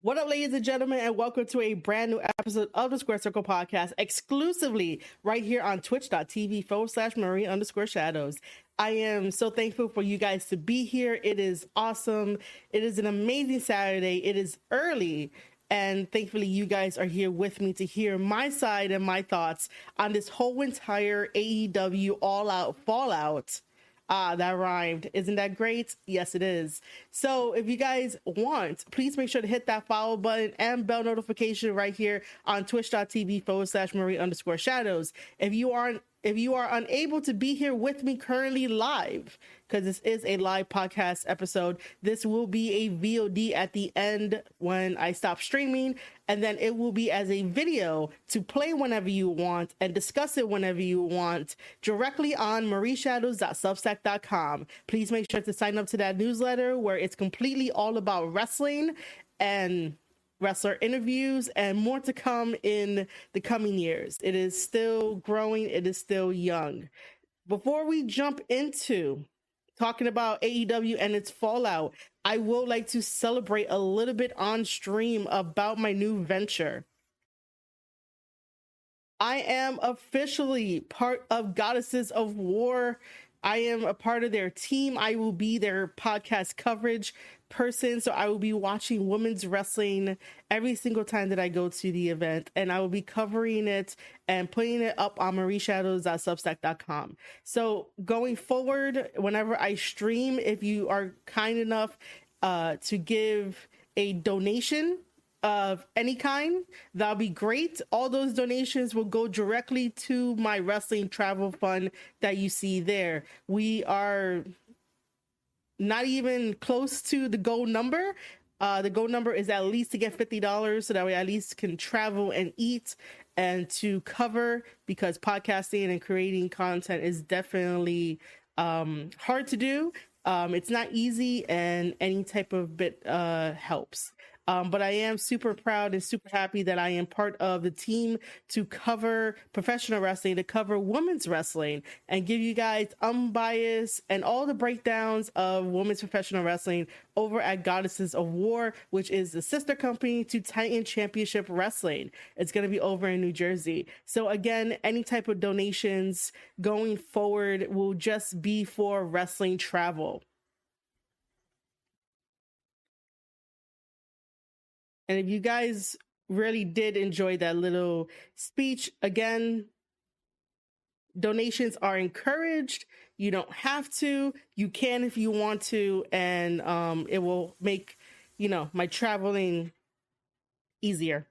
What up, ladies and gentlemen, and welcome to a brand new episode of the Square Circle Podcast, exclusively right here on twitch.tv/Marie_shadows. I am so thankful for you guys to be here. It is awesome. It is an amazing Saturday. It is early, and thankfully you guys are here with me to hear my side and my thoughts on this whole entire AEW All Out Fallout. That rhymed. Isn't that great? Yes, it is. So if you guys want, please make sure to hit that follow button and bell notification right here on twitch.tv/Marie_shadows. If you are unable to be here with me currently live, because this is a live podcast episode, this will be a VOD at the end when I stop streaming, and then it will be as a video to play whenever you want and discuss it whenever you want directly on marieshadows.substack.com. Please make sure to sign up to that newsletter where it's completely all about wrestling and wrestler interviews and more to come in the coming years. It is still growing. It is still young. Before we jump into talking about AEW and its fallout, I would like to celebrate a little bit on stream about my new venture. I am officially part of Goddesses of War. I am a part of their team. I will be their podcast coverage person. So I will be watching women's wrestling every single time that I go to the event, and I will be covering it and putting it up on marieshadows.substack.com. So going forward, whenever I stream, if you are kind enough to give a donation of any kind, that'll be great. All those donations will go directly to my wrestling travel fund that you see there. We are not even close to the goal number. The goal number is at least to get $50 so that we at least can travel and eat and to cover, because podcasting and creating content is definitely hard to do. It's not easy, and any type of bit helps. But I am super proud and super happy that I am part of the team to cover professional wrestling, to cover women's wrestling, and give you guys unbiased and all the breakdowns of women's professional wrestling over at Goddesses of War, which is the sister company to Titan Championship Wrestling. It's going to be over in New Jersey. So again, any type of donations going forward will just be for wrestling travel. And if you guys really did enjoy that little speech, again, donations are encouraged. You don't have to. You can if you want to, and it will make, my traveling easier.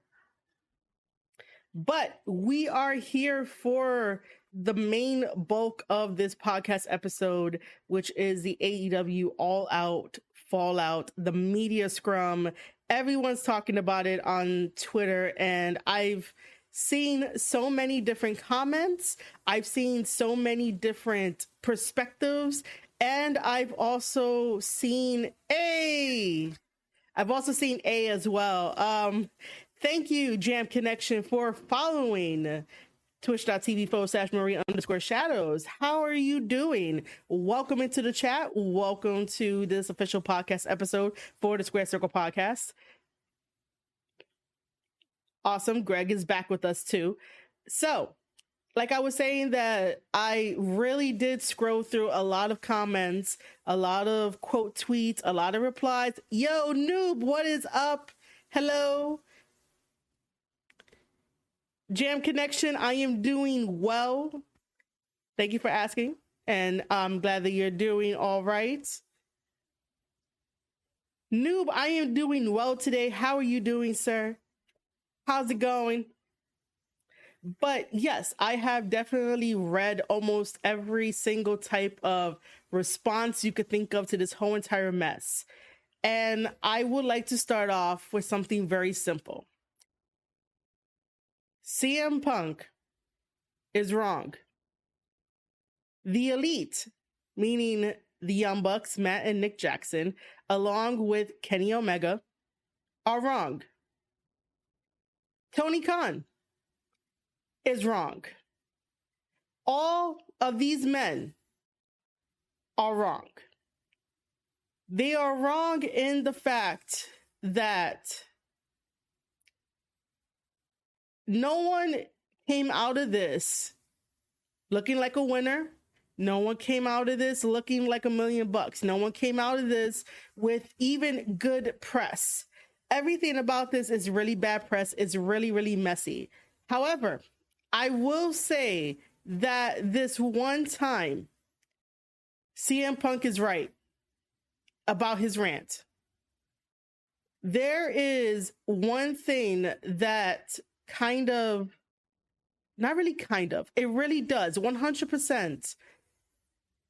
But we are here for the main bulk of this podcast episode, which is the AEW All Out Fallout, the media scrum. Everyone's talking about it on Twitter, and I've seen so many different comments. I've seen so many different perspectives, and I've also seen A as well. Thank you, Jam Connection, for following twitch.tv/Marie_shadows. How are you doing? Welcome into the chat. Welcome to this official podcast episode for the Square Circle Podcast. Awesome. Greg is back with us too. So, like I was saying, that I really did scroll through a lot of comments, a lot of quote tweets, a lot of replies. Yo, noob, what is up? Hello. Jam Connection, I am doing well. Thank you for asking, and I'm glad that you're doing all right. Noob, I am doing well today. How are you doing, sir? How's it going? But yes, I have definitely read almost every single type of response you could think of to this whole entire mess. And I would like to start off with something very simple. CM Punk is wrong. The Elite, meaning the Young Bucks, Matt and Nick Jackson, along with Kenny Omega, are wrong. Tony Khan is wrong. All of these men are wrong. They are wrong in the fact that no one came out of this looking like a winner. No one came out of this looking like $1 million. No one came out of this with even good press. Everything about this is really bad press. It's really, really messy. However, I will say that this one time, CM Punk is right about his rant. There is one thing that kind of, not really kind of, it really does 100%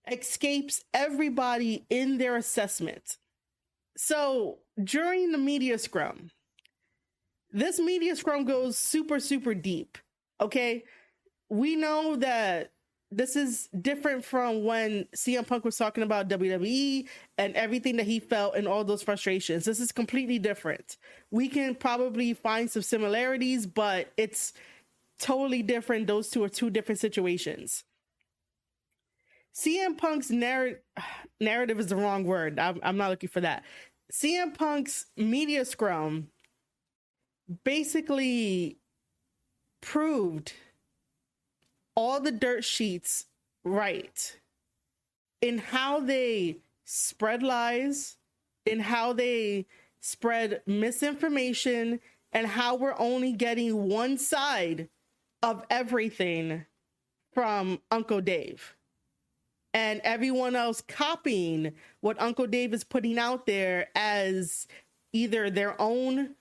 escapes everybody in their assessment. So during the media scrum, this media scrum goes super, super deep. Okay. We know that this is different from when CM Punk was talking about WWE and everything that he felt and all those frustrations. This is completely different. We can probably find some similarities, but it's totally different. Those two are two different situations. CM Punk's narrative is the wrong word. I'm not looking for that. CM Punk's media scrum basically proved all the dirt sheets right in how they spread lies, in how they spread misinformation, and how we're only getting one side of everything from Uncle Dave. And everyone else copying what Uncle Dave is putting out there as either their own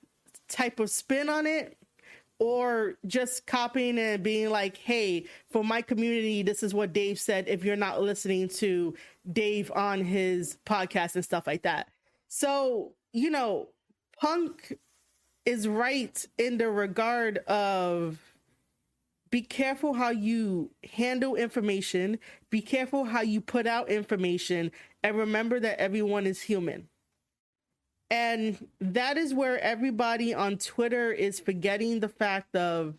type of spin on it, or just copying and being like, hey, for my community, this is what Dave said if you're not listening to Dave on his podcast and stuff like that. So, you know, Punk is right in the regard of be careful how you handle information, be careful how you put out information, and remember that everyone is human. And that is where everybody on Twitter is forgetting the fact of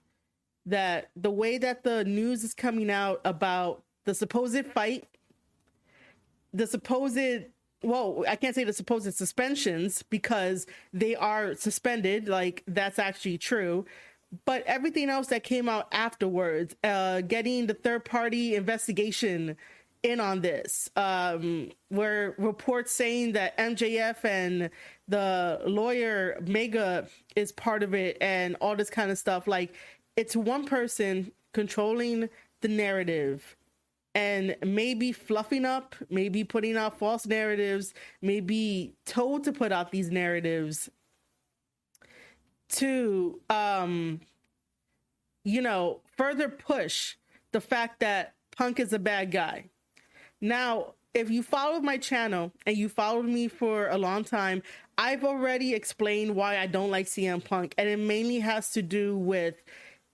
that the way that the news is coming out about the supposed fight, the supposed, well, I can't say the supposed suspensions because they are suspended, like that's actually true. But everything else that came out afterwards, getting the third-party investigation in on this, where reports saying that MJF and the lawyer Mega is part of it and all this kind of stuff. Like, it's one person controlling the narrative and maybe fluffing up, maybe putting out false narratives, maybe told to put out these narratives to, you know, further push the fact that Punk is a bad guy. Now, if you followed my channel and you followed me for a long time, I've already explained why I don't like CM Punk. And it mainly has to do with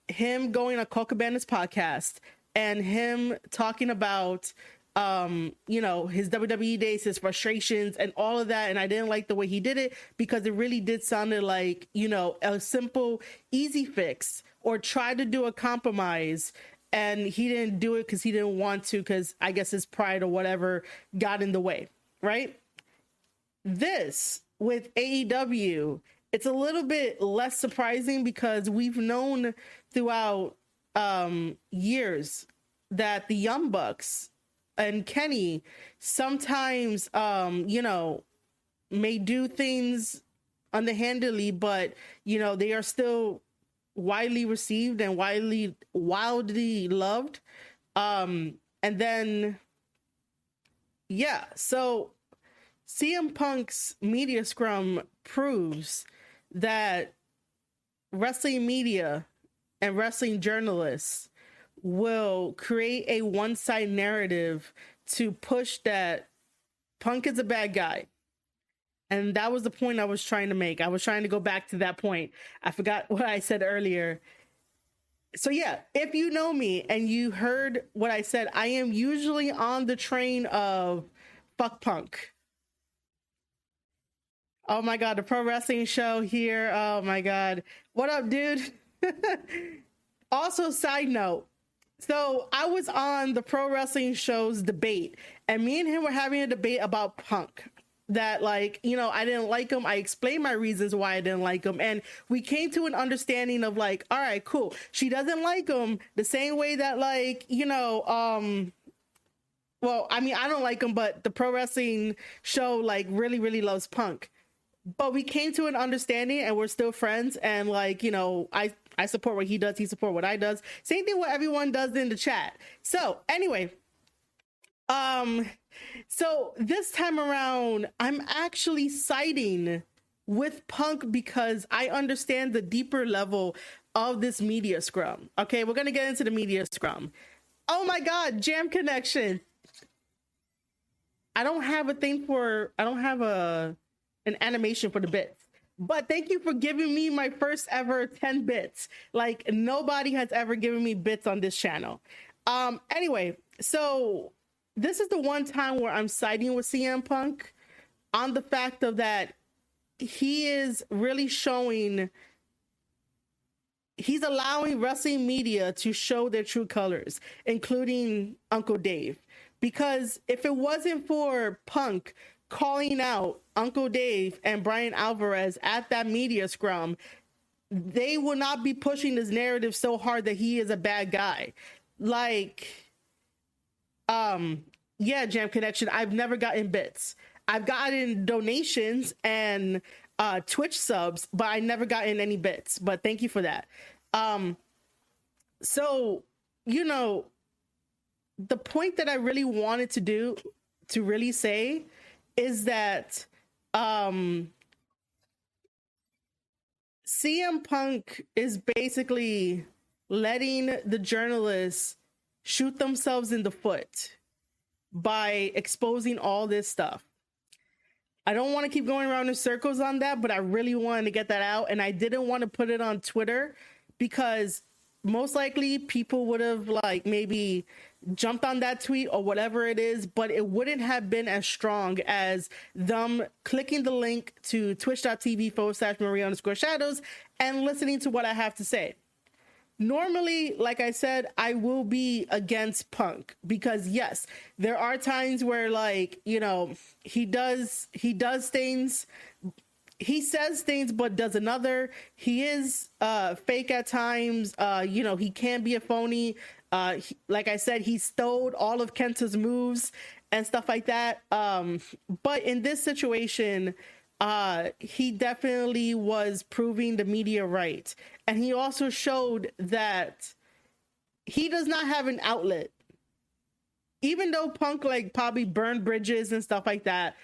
him going on Colt Cabana's podcast and him talking about, you know, his WWE days, his frustrations and all of that. And I didn't like the way he did it because it really did sound like, you know, a simple, easy fix or try to do a compromise. And he didn't do it because he didn't want to, because I guess his pride or whatever got in the way, right? This, with AEW, it's a little bit less surprising because we've known throughout years that the Young Bucks and Kenny sometimes, you know, may do things underhandedly, but, you know, they are still widely received and wildly loved. And then, yeah, so CM Punk's media scrum proves that wrestling media and wrestling journalists will create a one-side narrative to push that Punk is a bad guy. And that was the point I was trying to make. I was trying to go back to that point. I forgot what I said earlier. So yeah, if you know me and you heard what I said, I am usually on the train of fuck Punk. Oh my God, the pro wrestling show here. Oh my God. What up, dude? Also, side note. So I was on the pro wrestling show's debate and me and him were having a debate about Punk. that, like, you know, I didn't like him. I explained my reasons why I didn't like him, and we came to an understanding of like, all right, cool. She doesn't like him the same way that, like, you know, well, I mean, I don't like him, but the pro wrestling show like really, really loves Punk. But we came to an understanding, and we're still friends. And like, you know, I support what he does. He support what I does. Same thing what everyone does in the chat. So anyway, so this time around, I'm actually siding with Punk because I understand the deeper level of this media scrum. Okay, we're gonna get into the media scrum. Oh my God, Jam Connection. I don't have an animation for the bits. But thank you for giving me my first ever 10 bits. Like, nobody has ever given me bits on this channel. Anyway, so this is the one time where I'm siding with CM Punk on the fact of that he is really showing, he's allowing wrestling media to show their true colors, including Uncle Dave. Because if it wasn't for Punk calling out Uncle Dave and Brian Alvarez at that media scrum, they will not be pushing this narrative so hard that he is a bad guy. Like, yeah, Jam Connection, I've never gotten bits. I've gotten donations and Twitch subs, but I never gotten any bits. But thank you for that. So, you know, the point that I really wanted to really say is that CM Punk is basically letting the journalists shoot themselves in the foot by exposing all this stuff. I don't want to keep going around in circles on that, but I really wanted to get that out, and I didn't want to put it on Twitter because most likely people would have like maybe jumped on that tweet or whatever it is, but it wouldn't have been as strong as them clicking the link to twitch.tv/Maria_shadows and listening to what I have to say. Normally, like I said, I will be against Punk because yes, there are times where, like, you know, he does things, he says things but does another. He is fake at times. You know, he can be a phony. Like I said, he stole all of Kenta's moves and stuff like that. But in this situation, he definitely was proving the media right. And he also showed that he does not have an outlet. Even though Punk like probably burned bridges and stuff like that,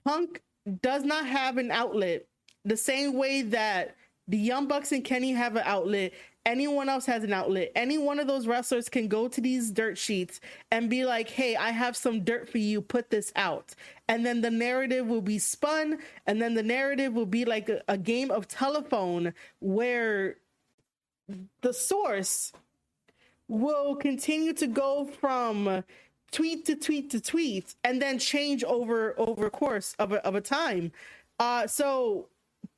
Punk does not have an outlet the same way that the Young Bucks and Kenny have an outlet. Anyone else has an outlet. Any one of those wrestlers can go to these dirt sheets and be like, hey, I have some dirt for you, put this out. And then the narrative will be spun, and then the narrative will be like a game of telephone where the source will continue to go from tweet to tweet to tweet and then change over course of a time. So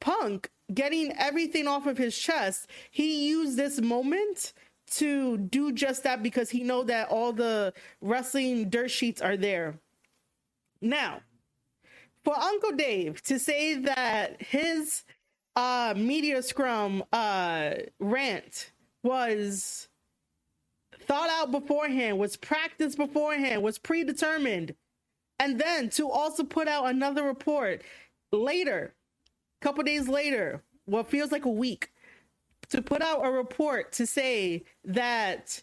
Punk getting everything off of his chest, he used this moment to do just that because he know that all the wrestling dirt sheets are there. Now, for Uncle Dave to say that his media scrum rant was thought out beforehand, was practiced beforehand, was predetermined, and then to also put out another report later, a couple days later, what feels like a week, to put out a report to say that,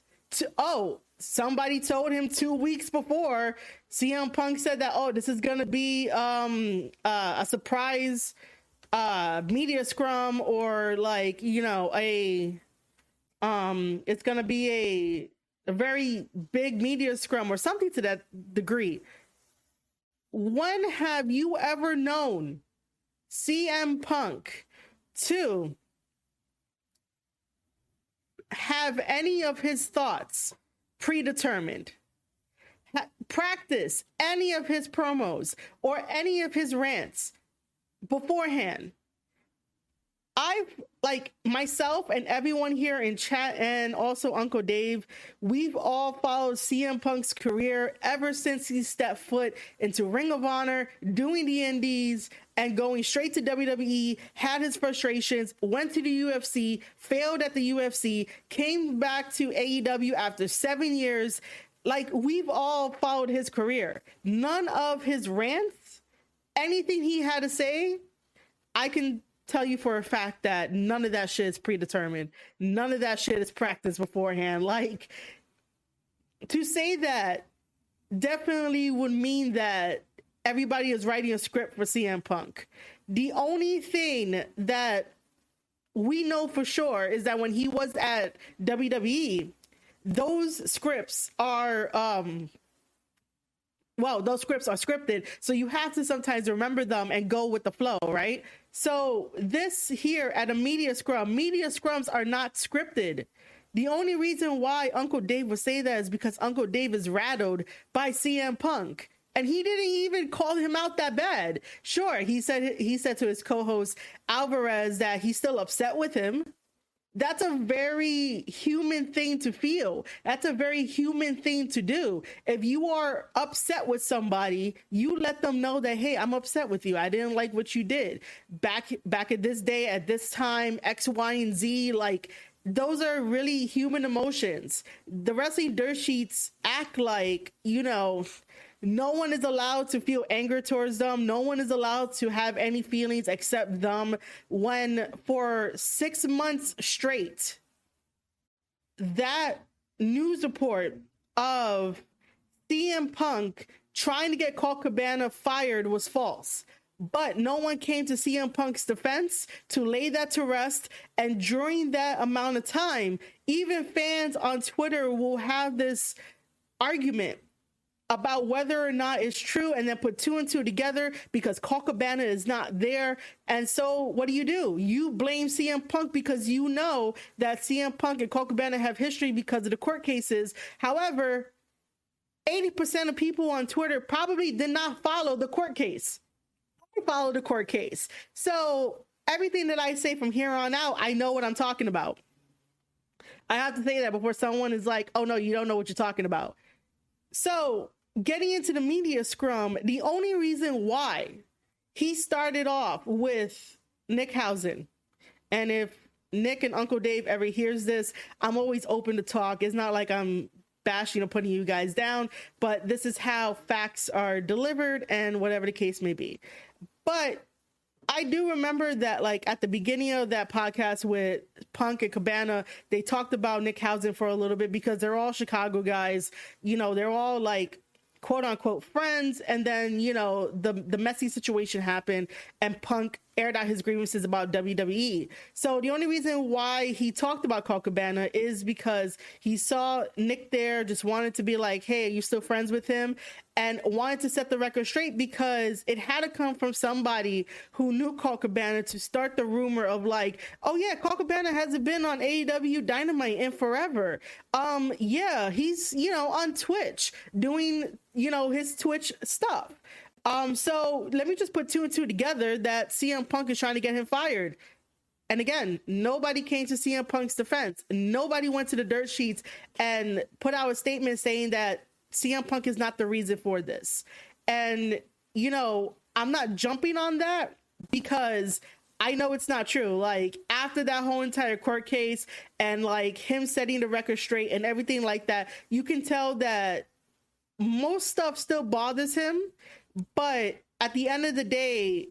somebody told him 2 weeks before, CM Punk said that, this is going to be a surprise media scrum, or like, you know, it's going to be a very big media scrum or something to that degree. When have you ever known CM Punk to have any of his thoughts predetermined, practice any of his promos or any of his rants beforehand? I I've, like, myself and everyone here in chat and also Uncle Dave, we've all followed CM Punk's career ever since he stepped foot into Ring of Honor, doing the indies and going straight to WWE, had his frustrations, went to the UFC, failed at the UFC, came back to AEW after 7 years. Like, we've all followed his career. None of his rants, anything he had to say, I can tell you for a fact that none of that shit is predetermined. None of that shit is practiced beforehand. Like, to say that definitely would mean that everybody is writing a script for CM Punk. The only thing that we know for sure is that when he was at WWE, those scripts are those scripts are scripted, so you have to sometimes remember them and go with the flow, right? So this here at a media scrums are not scripted. The only reason why Uncle Dave would say that is because Uncle Dave is rattled by CM Punk. And he didn't even call him out that bad. Sure, he said to his co-host Alvarez that he's still upset with him. That's a very human thing to feel. That's a very human thing to do. If you are upset with somebody, you let them know that, hey, I'm upset with you. I didn't like what you did. Back at this day, at this time, X, Y, and Z, like, those are really human emotions. The wrestling dirt sheets act like, no one is allowed to feel anger towards them. No one is allowed to have any feelings except them. When for 6 months straight, that news report of CM Punk trying to get Colt Cabana fired was false. But no one came to CM Punk's defense to lay that to rest. And during that amount of time, even fans on Twitter will have this argument about whether or not it's true, and then put two and two together because Colt Cabana is not there. And so what do? You blame CM Punk because you know that CM Punk and Colt Cabana have history because of the court cases. However, 80% of people on Twitter probably did not follow the court case. Follow the court case. So everything that I say from here on out, I know what I'm talking about. I have to say that before someone is like, oh no, you don't know what you're talking about. So getting into the media scrum, the only reason why he started off with Nick Housen, and if Nick and Uncle Dave ever hears this, I'm always open to talk. It's not like I'm bashing or putting you guys down, but this is how facts are delivered and whatever the case may be. But I do remember that, like, at the beginning of that podcast with Punk and Cabana, they talked about Nick Housen for a little bit because they're all Chicago guys. They're all, like, quote unquote friends. And then, the messy situation happened and Punk aired out his grievances about WWE. So the only reason why he talked about Colt Cabana is because he saw Nick there, just wanted to be like, hey, are you still friends with him? And wanted to set the record straight because it had to come from somebody who knew Colt Cabana to start the rumor of like, oh yeah, Colt Cabana hasn't been on AEW Dynamite in forever. Yeah, he's, on Twitch doing, his Twitch stuff. So let me just put two and two together that CM Punk is trying to get him fired. And again, nobody came to CM Punk's defense. Nobody went to the dirt sheets and put out a statement saying that CM Punk is not the reason for this. And, I'm not jumping on that because I know it's not true. Like, after that whole entire court case and like him setting the record straight and everything like that, you can tell that most stuff still bothers him. But at the end of the day,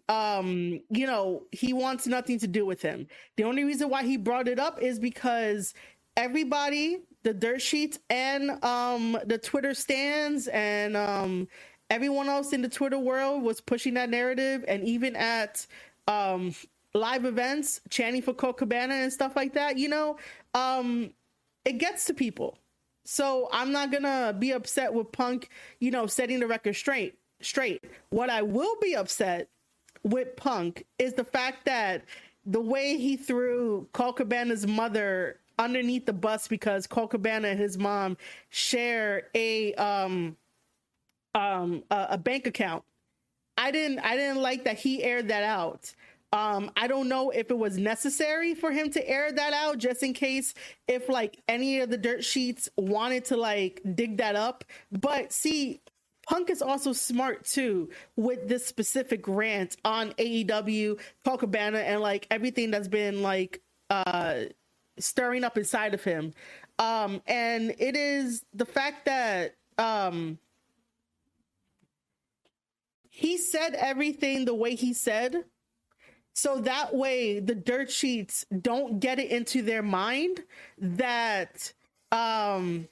he wants nothing to do with him. The only reason why he brought it up is because everybody, the dirt sheets and the Twitter stands and everyone else in the Twitter world was pushing that narrative. And even at live events, chanting for Colt Cabana and stuff like that, it gets to people. So I'm not going to be upset with Punk, setting the record straight. What I will be upset with Punk is the fact that the way he threw Colt Cabana's mother underneath the bus because Colt Cabana and his mom share a bank account. I didn't like that he aired that out. I don't know if it was necessary for him to air that out, just in case if like any of the dirt sheets wanted to like dig that up. But see, Punk is also smart too with this specific rant on AEW, Colt Cabana, and like everything that's been like stirring up inside of him. And it is the fact that he said everything the way he said, so that way the dirt sheets don't get it into their mind that hey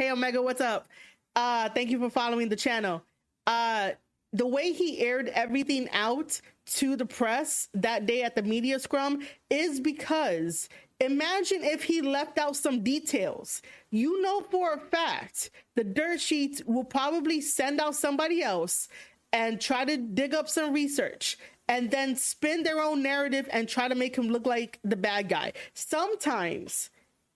Omega, what's up? Thank you for following the channel. The way he aired everything out to the press that day at the media scrum is because imagine if he left out some details. You know for a fact the dirt sheets will probably send out somebody else and try to dig up some research and then spin their own narrative and try to make him look like the bad guy. Sometimes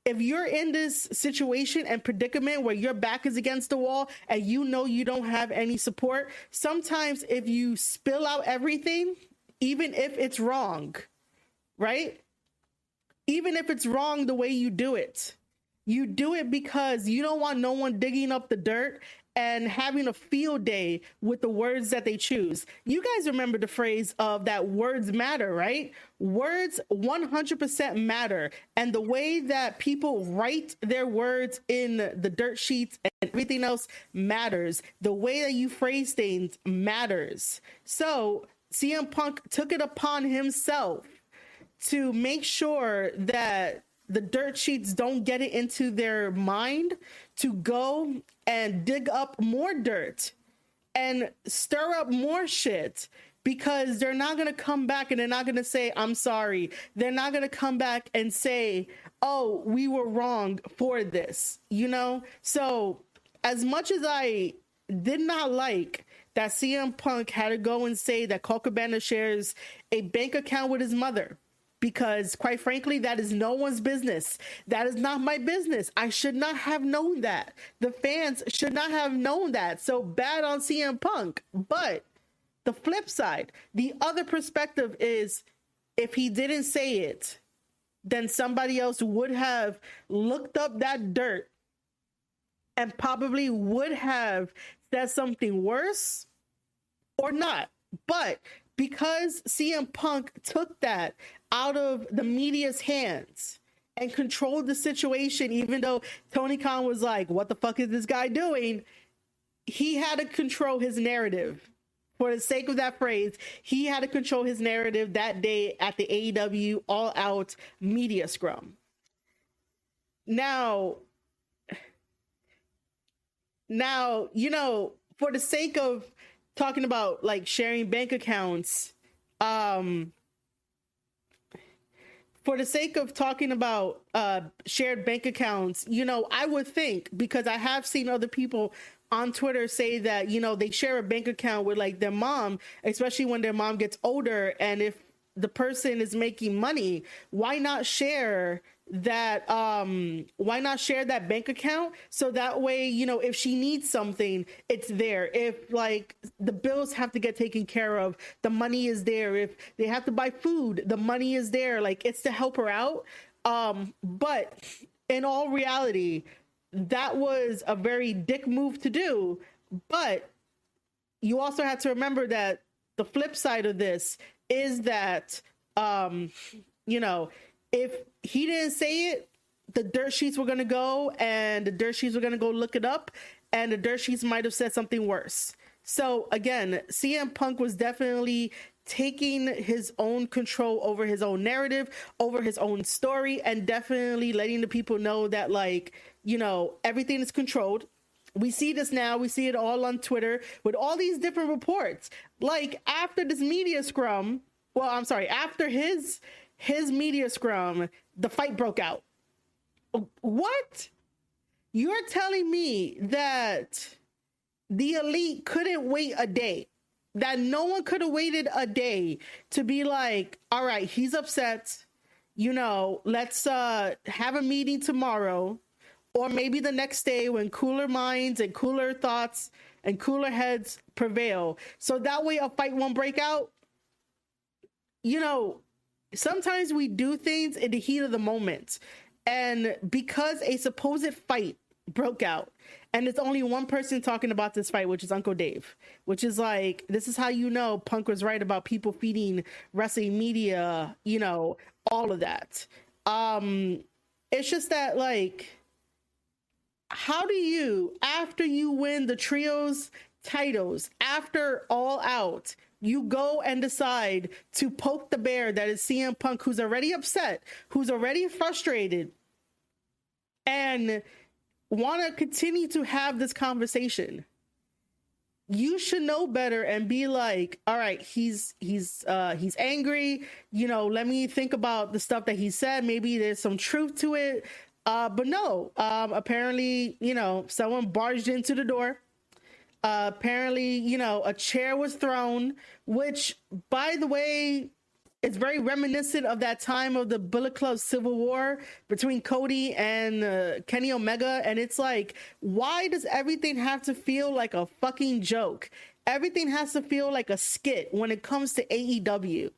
if you're in this situation and predicament where your back is against the wall and you know you don't have any support, sometimes if you spill out everything, even if it's wrong, right? Even if it's wrong the way you do it because you don't want no one digging up the dirt and having a field day with the words that they choose. You guys remember the phrase of that words matter, right? Words 100% matter. And the way that people write their words in the dirt sheets and everything else matters. The way that you phrase things matters. So CM Punk took it upon himself to make sure that the dirt sheets don't get it into their mind to go and dig up more dirt and stir up more shit, because they're not going to come back and they're not going to say, I'm sorry. They're not going to come back and say, oh, we were wrong for this, you know? So as much as I did not like that CM Punk had to go and say that Colt Cabana shares a bank account with his mother, because quite frankly, that is no one's business. That is not my business. I should not have known that. The fans should not have known that. So bad on CM Punk. But the flip side, the other perspective is, if he didn't say it, then somebody else would have looked up that dirt and probably would have said something worse or not. But because CM Punk took that out of the media's hands and controlled the situation, even though Tony Khan was like, what the fuck is this guy doing? He had to control his narrative. For the sake of that phrase, he had to control his narrative that day at the AEW All Out media scrum. Now, you know, for the sake of talking about like sharing bank accounts, for the sake of talking about shared bank accounts, you know, I would think, because I have seen other people on Twitter say that, you know, they share a bank account with like their mom, especially when their mom gets older. And if the person is making money, why not share that bank account, so that way, you know, if she needs something, it's there. If like the bills have to get taken care of, the money is there. If they have to buy food, the money is there. Like, it's to help her out. But in all reality, that was a very dick move to do. But you also have to remember that the flip side of this is that you know, if he didn't say it, the dirt sheets were going to go, and the dirt sheets were going to go look it up, and the dirt sheets might have said something worse. So again, CM Punk was definitely taking his own control over his own narrative, over his own story, and definitely letting the people know that, like, you know, everything is controlled. We see this now. We see it all on Twitter with all these different reports. Like, after this media scrum, well, I'm sorry, after his media scrum, the fight broke out. What? You're telling me that the Elite couldn't wait a day? That no one could have waited a day to be like, all right, he's upset, you know, let's have a meeting tomorrow, or maybe the next day when cooler minds and cooler thoughts and cooler heads prevail, so that way a fight won't break out? you know, sometimes we do things in the heat of the moment. And because a supposed fight broke out, and it's only one person talking about this fight, which is Uncle Dave, which is like, this is how you know Punk was right about people feeding wrestling media, you know, all of that. It's just that, like, how do you, after you win the trios titles, after All Out, you go and decide to poke the bear that is CM Punk, who's already upset, who's already frustrated, and want to continue to have this conversation? You should know better and be like, all right, he's angry, you know, let me think about the stuff that he said, maybe there's some truth to it. But no, apparently, you know, someone barged into the door. Apparently, you know, a chair was thrown, which, by the way, is very reminiscent of that time of the Bullet Club Civil War between Cody and Kenny Omega. And it's like, why does everything have to feel like a fucking joke? Everything has to feel like a skit when it comes to AEW.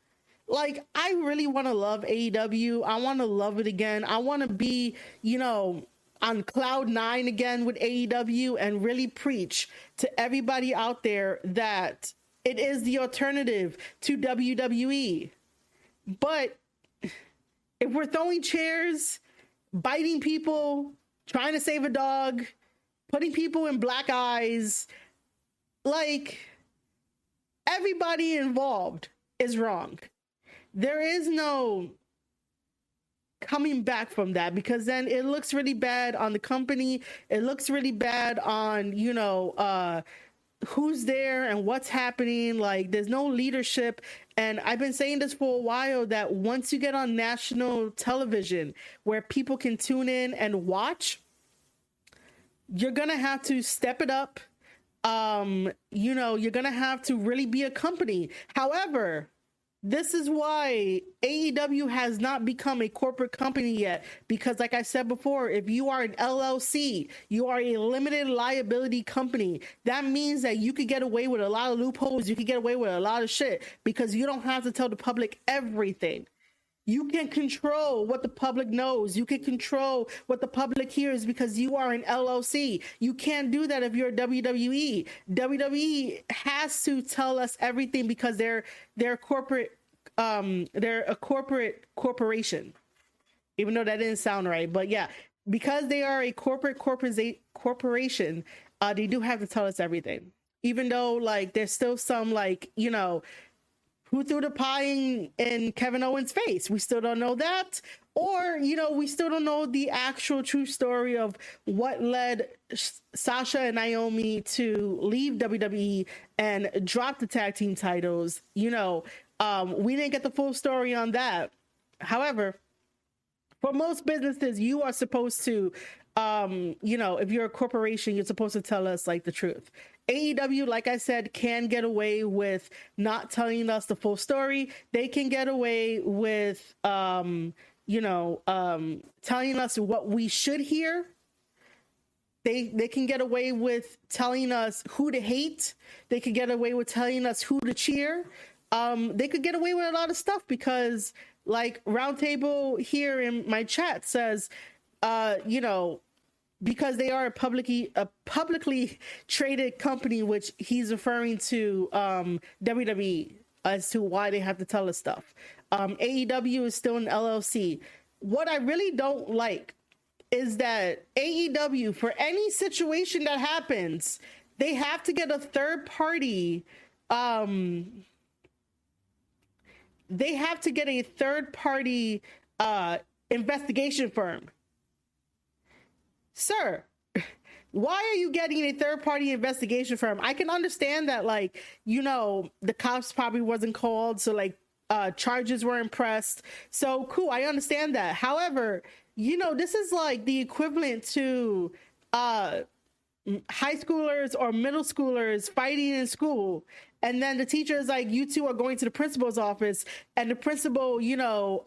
Like, I really want to love AEW. I want to love it again. I want to be, you know, on cloud nine again with AEW and really preach to everybody out there that it is the alternative to WWE. But if we're throwing chairs, biting people, trying to save a dog, putting people in black eyes, like, everybody involved is wrong. There is no coming back from that, because then it looks really bad on the company. It looks really bad on, you know, who's there and what's happening. Like, there's no leadership. And I've been saying this for a while, that once you get on national television where people can tune in and watch, you're gonna have to step it up. You know, you're gonna have to really be a company. However, this is why AEW has not become a corporate company yet. Because like I said before, if you are an LLC, you are a limited liability company. That means that you could get away with a lot of loopholes. You could get away with a lot of shit because you don't have to tell the public everything. You can control what the public knows. You can control what the public hears because you are an LLC. You can't do that if you're WWE. WWE has to tell us everything because they're corporate. They're a corporation. Even though that didn't sound right, but yeah, because they are a corporation, they do have to tell us everything. Even though, like, there's still some, like, you know, who threw the pie in Kevin Owens' face? We still don't know that. Or, you know, we still don't know the actual true story of what led Sasha and Naomi to leave WWE and drop the tag team titles. You know, we didn't get the full story on that. However, for most businesses, you are supposed to, you know, if you're a corporation, you're supposed to tell us, like, the truth. AEW, like I said, can get away with not telling us the full story. They can get away with, you know, telling us what we should hear. They can get away with telling us who to hate. They could get away with telling us who to cheer. They could get away with a lot of stuff because, like, Roundtable here in my chat says, you know, because they are a publicly traded company, which he's referring to WWE as to why they have to tell us stuff. AEW is still an LLC. What I really don't like is that AEW, for any situation that happens, they have to get a third party. They have to get a third party investigation firm. Sir, why are you getting a third-party investigation firm? I can understand that, like, you know, the cops probably wasn't called, so, like, charges weren't pressed. So, cool, I understand that. However, you know, this is, like, the equivalent to high schoolers or middle schoolers fighting in school. And then the teacher is like, you two are going to the principal's office. And the principal, you know,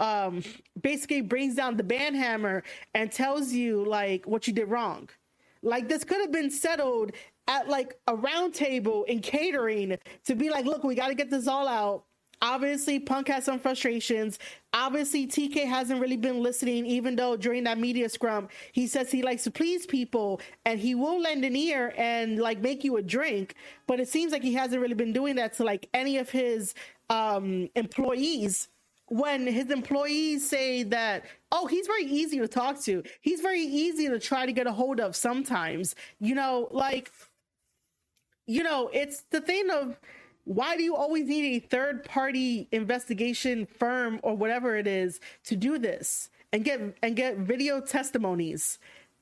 basically brings down the band hammer and tells you, like, what you did wrong. Like, this could have been settled at, like, a round table in catering to be like, look, we got to get this all out. Obviously, Punk has some frustrations. Obviously, TK hasn't really been listening, even though during that media scrum, he says he likes to please people and he will lend an ear and like make you a drink. But it seems like he hasn't really been doing that to like any of his employees. When his employees say that, oh, he's very easy to talk to, he's very easy to try to get a hold of sometimes, like, it's the thing of, why do you always need a third party investigation firm or whatever it is to do this and get video testimonies?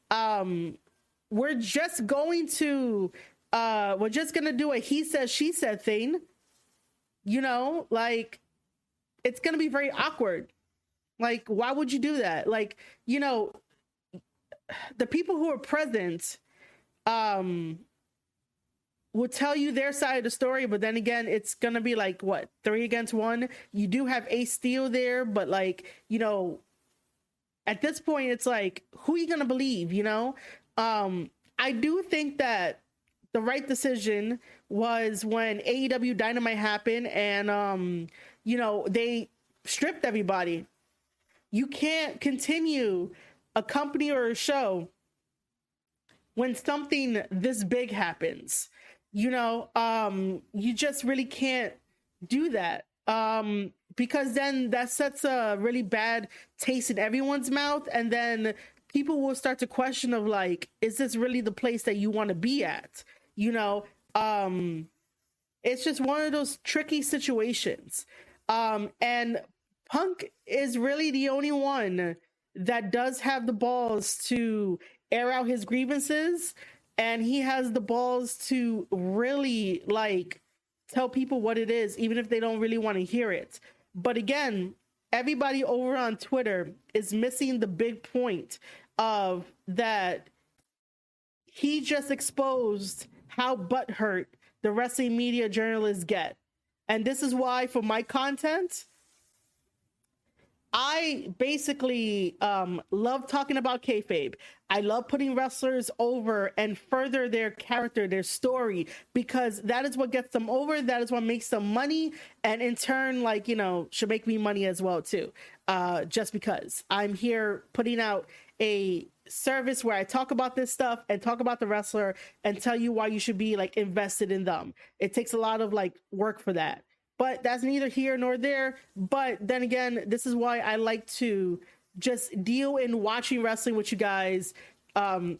We're just going to do a he said she said thing, like, it's going to be very awkward. Like, why would you do that? Like, the people who are present will tell you their side of the story, but then again, it's going to be like, what, 3 against 1? You do have Ace Steel there, but like, at this point, it's like, who are you going to believe, I do think that the right decision was when AEW Dynamite happened and, they stripped everybody. You can't continue a company or a show when something this big happens. You just really can't do that. Because then that sets a really bad taste in everyone's mouth. And then people will start to question of like, is this really the place that you want to be at? It's just one of those tricky situations. And Punk is really the only one that does have the balls to air out his grievances, and he has the balls to really like tell people what it is, even if they don't really want to hear it. But again, everybody over on Twitter is missing the big point of that he just exposed how butthurt the wrestling media journalists get. And this is why, for my content, I basically love talking about kayfabe. I love putting wrestlers over and further their character, their story, because that is what gets them over. That is what makes them money. And in turn, like, should make me money as well, too. Just because I'm here putting out a service where I talk about this stuff and talk about the wrestler and tell you why you should be like invested in them. It takes a lot of like work for that. But that's neither here nor there. But then again, this is why I like to just deal in watching wrestling with you guys,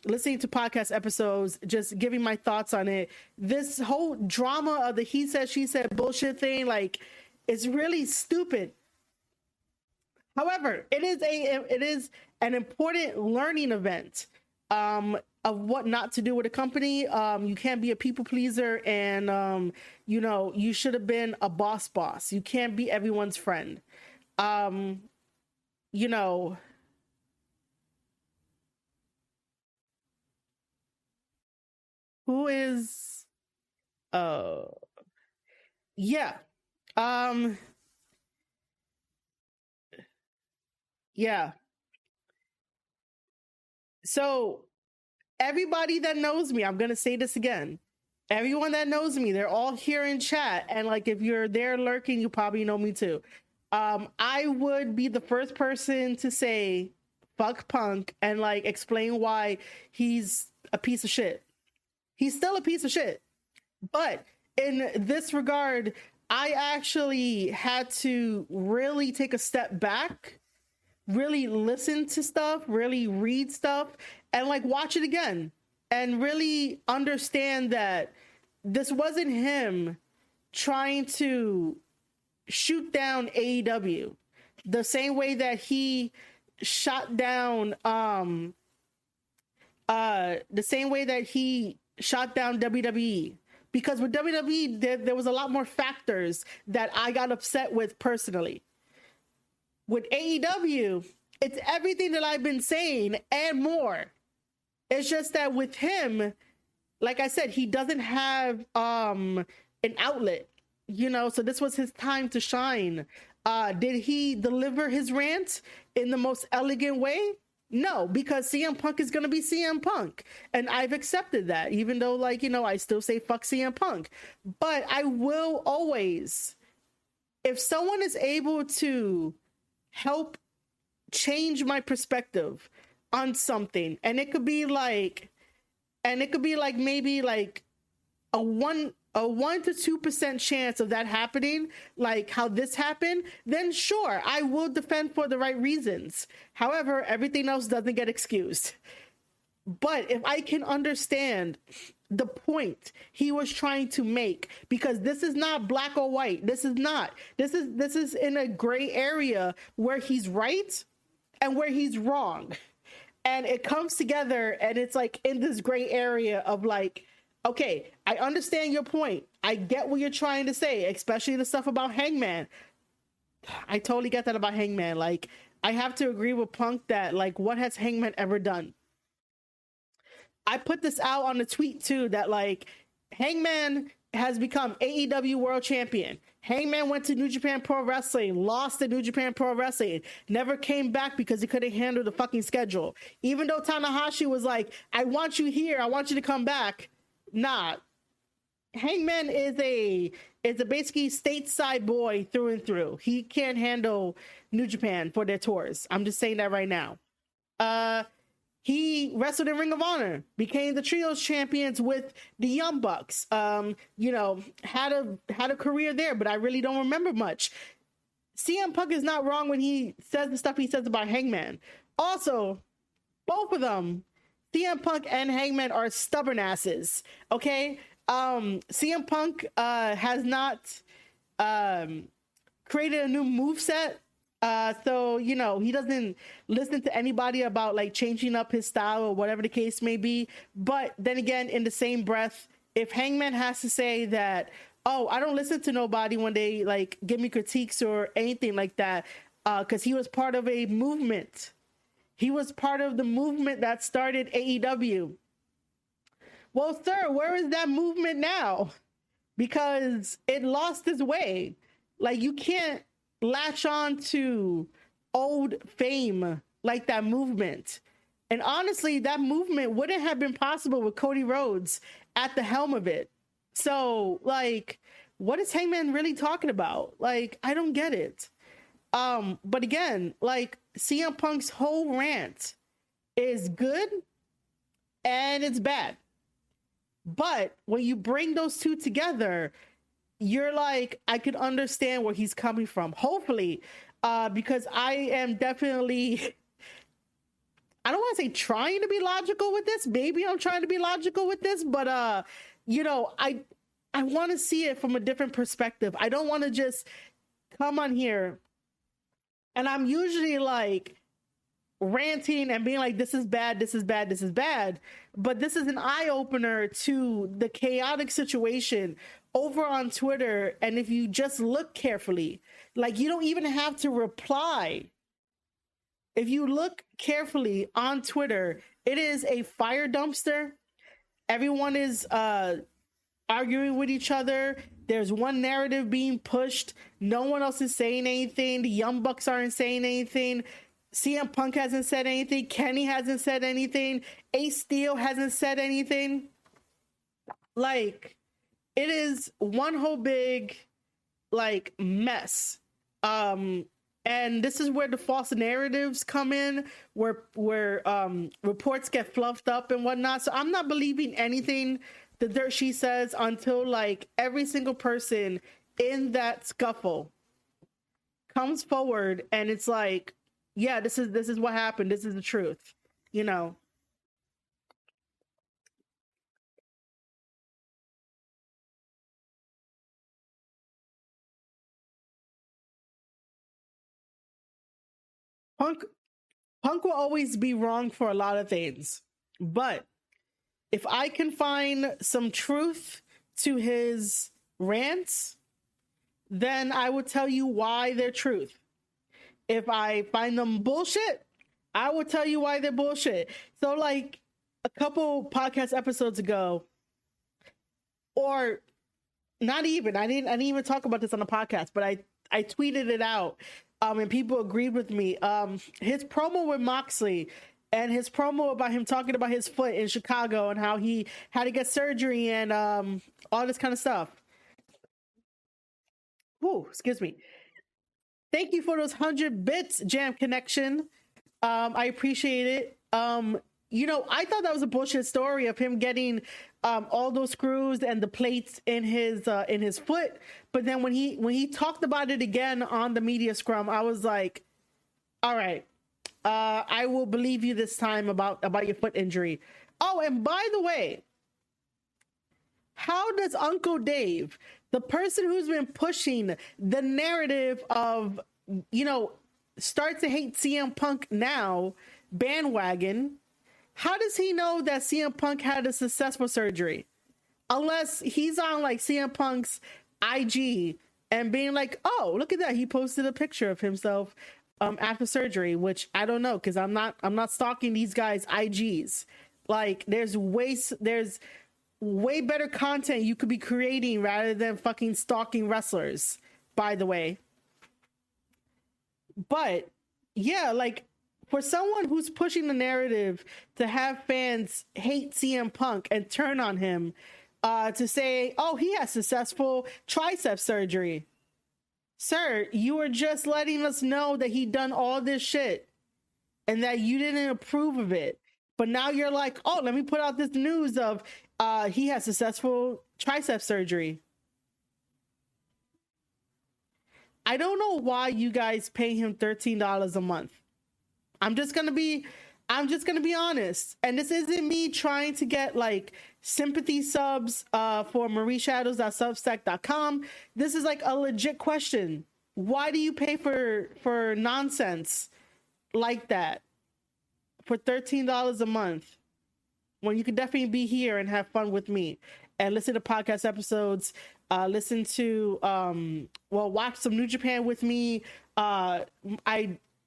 listening to podcast episodes, just giving my thoughts on it. This whole drama of the he said, she said bullshit thing, like, it's really stupid. However, it is an important learning event of what not to do with a company. You can't be a people pleaser, and you should have been a boss. You can't be everyone's friend. Who is yeah. Yeah. So everybody that knows me, I'm going to say this again. Everyone that knows me, they're all here in chat. And like, if you're there lurking, you probably know me too. I would be the first person to say, fuck Punk, and like explain why he's a piece of shit. He's still a piece of shit. But in this regard, I actually had to really take a step back, really listen to stuff, really read stuff, and like watch it again and really understand that this wasn't him trying to shoot down AEW the same way that he shot down WWE. Because with WWE, there was a lot more factors that I got upset with personally. With AEW, it's everything that I've been saying and more. It's just that with him, like I said, he doesn't have an outlet, so this was his time to shine. Did he deliver his rant in the most elegant way? No, because CM Punk is going to be CM Punk. And I've accepted that, even though, like, I still say fuck CM Punk. But I will always if someone is able to help change my perspective on something, and it could be like maybe like a 1 to 2% chance of that happening, like how this happened, then sure, I will defend for the right reasons. However, everything else doesn't get excused. But if I can understand the point he was trying to make, because this is not black or white. This is in a gray area where he's right and where he's wrong. And it comes together and it's like in this gray area of like, okay, I understand your point. I get what you're trying to say, especially the stuff about Hangman. I totally get that about Hangman. Like, I have to agree with Punk that, like, what has Hangman ever done? I put this out on the tweet too, that like Hangman has become AEW World Champion. Hangman went to New Japan Pro Wrestling, lost to New Japan Pro Wrestling, never came back because he couldn't handle the fucking schedule. Even though Tanahashi was like, I want you here, I want you to come back. Nah. Hangman is a basically stateside boy through and through. He can't handle New Japan for their tours. I'm just saying that right now. He wrestled in Ring of Honor, became the Trios champions with the Young Bucks. You know, had a career there, but I really don't remember much. CM Punk is not wrong when he says the stuff he says about Hangman. Also, both of them, CM Punk and Hangman, are stubborn asses. Okay, CM Punk has not created a new moveset. So, you know, he doesn't listen to anybody about like changing up his style or whatever the case may be. But then again, in the same breath, if Hangman has to say that, oh, I don't listen to nobody when they like give me critiques or anything like that, because he was part of a movement. He was part of the movement that started AEW. Well, sir, where is that movement now? Because it lost its way. Like, you can't latch on to old fame like that movement. And honestly, that movement wouldn't have been possible with Cody Rhodes at the helm of it. So, like, what is Hangman really talking about? Like, I don't get it. But again, like, CM Punk's whole rant is good and it's bad. But when you bring those two together, you're like, I could understand where he's coming from. Hopefully, because I am definitely, I don't want to say trying to be logical with this. Maybe I'm trying to be logical with this, but you know, I want to see it from a different perspective. I don't want to just come on here, and I'm usually like ranting and being like, this is bad, this is bad, this is bad. But this is an eye-opener to the chaotic situation over on Twitter. And if you just look carefully, like, you don't even have to reply. If you look carefully on Twitter, it is a fire dumpster. Everyone is arguing with each other. There's one narrative being pushed. No one else is saying anything. The Young Bucks aren't saying anything. CM Punk hasn't said anything. Kenny hasn't said anything. Ace Steel hasn't said anything. Like, it is one whole big, like, mess. And this is where the false narratives come in, where reports get fluffed up and whatnot. So I'm not believing anything the dirt sheet says until, like, every single person in that scuffle comes forward and it's like, yeah, this is what happened. This is the truth, you know. Punk will always be wrong for a lot of things, but if I can find some truth to his rants, then I will tell you why they're truth. If I find them bullshit, I will tell you why they're bullshit. So, like, a couple podcast episodes ago, or not even, I didn't even talk about this on the podcast, but I tweeted it out, and people agreed with me. His promo with Moxley and his promo about him talking about his foot in Chicago and how he had to get surgery and all this kind of stuff. Whoa, excuse me. Thank you for those 100 bits, Jam Connection. I appreciate it. I thought that was a bullshit story of him getting all those screws and the plates in his foot. But then when he talked about it again on the media scrum, I was like, all right, I will believe you this time about your foot injury. Oh, and by the way, how does Uncle Dave, the person who's been pushing the narrative of, start to hate CM Punk now, bandwagon, how does he know that CM Punk had a successful surgery? Unless he's on like CM Punk's IG and being like, oh, look at that. He posted a picture of himself after surgery, which I don't know, because I'm not stalking these guys' IGs. Like there's way better content you could be creating rather than fucking stalking wrestlers, by the way. But yeah, like for someone who's pushing the narrative to have fans hate CM Punk and turn on him, to say, oh, he has successful tricep surgery. Sir, you were just letting us know that he done all this shit and that you didn't approve of it. But now you're like, oh, let me put out this news of he has successful tricep surgery. I don't know why you guys pay him $13 a month. I'm just gonna be honest. And this isn't me trying to get like sympathy subs for marieshadows.substack.com. This is like a legit question. Why do you pay for nonsense like that for $13 a month when you could definitely be here and have fun with me and listen to podcast episodes, listen to watch some New Japan with me. I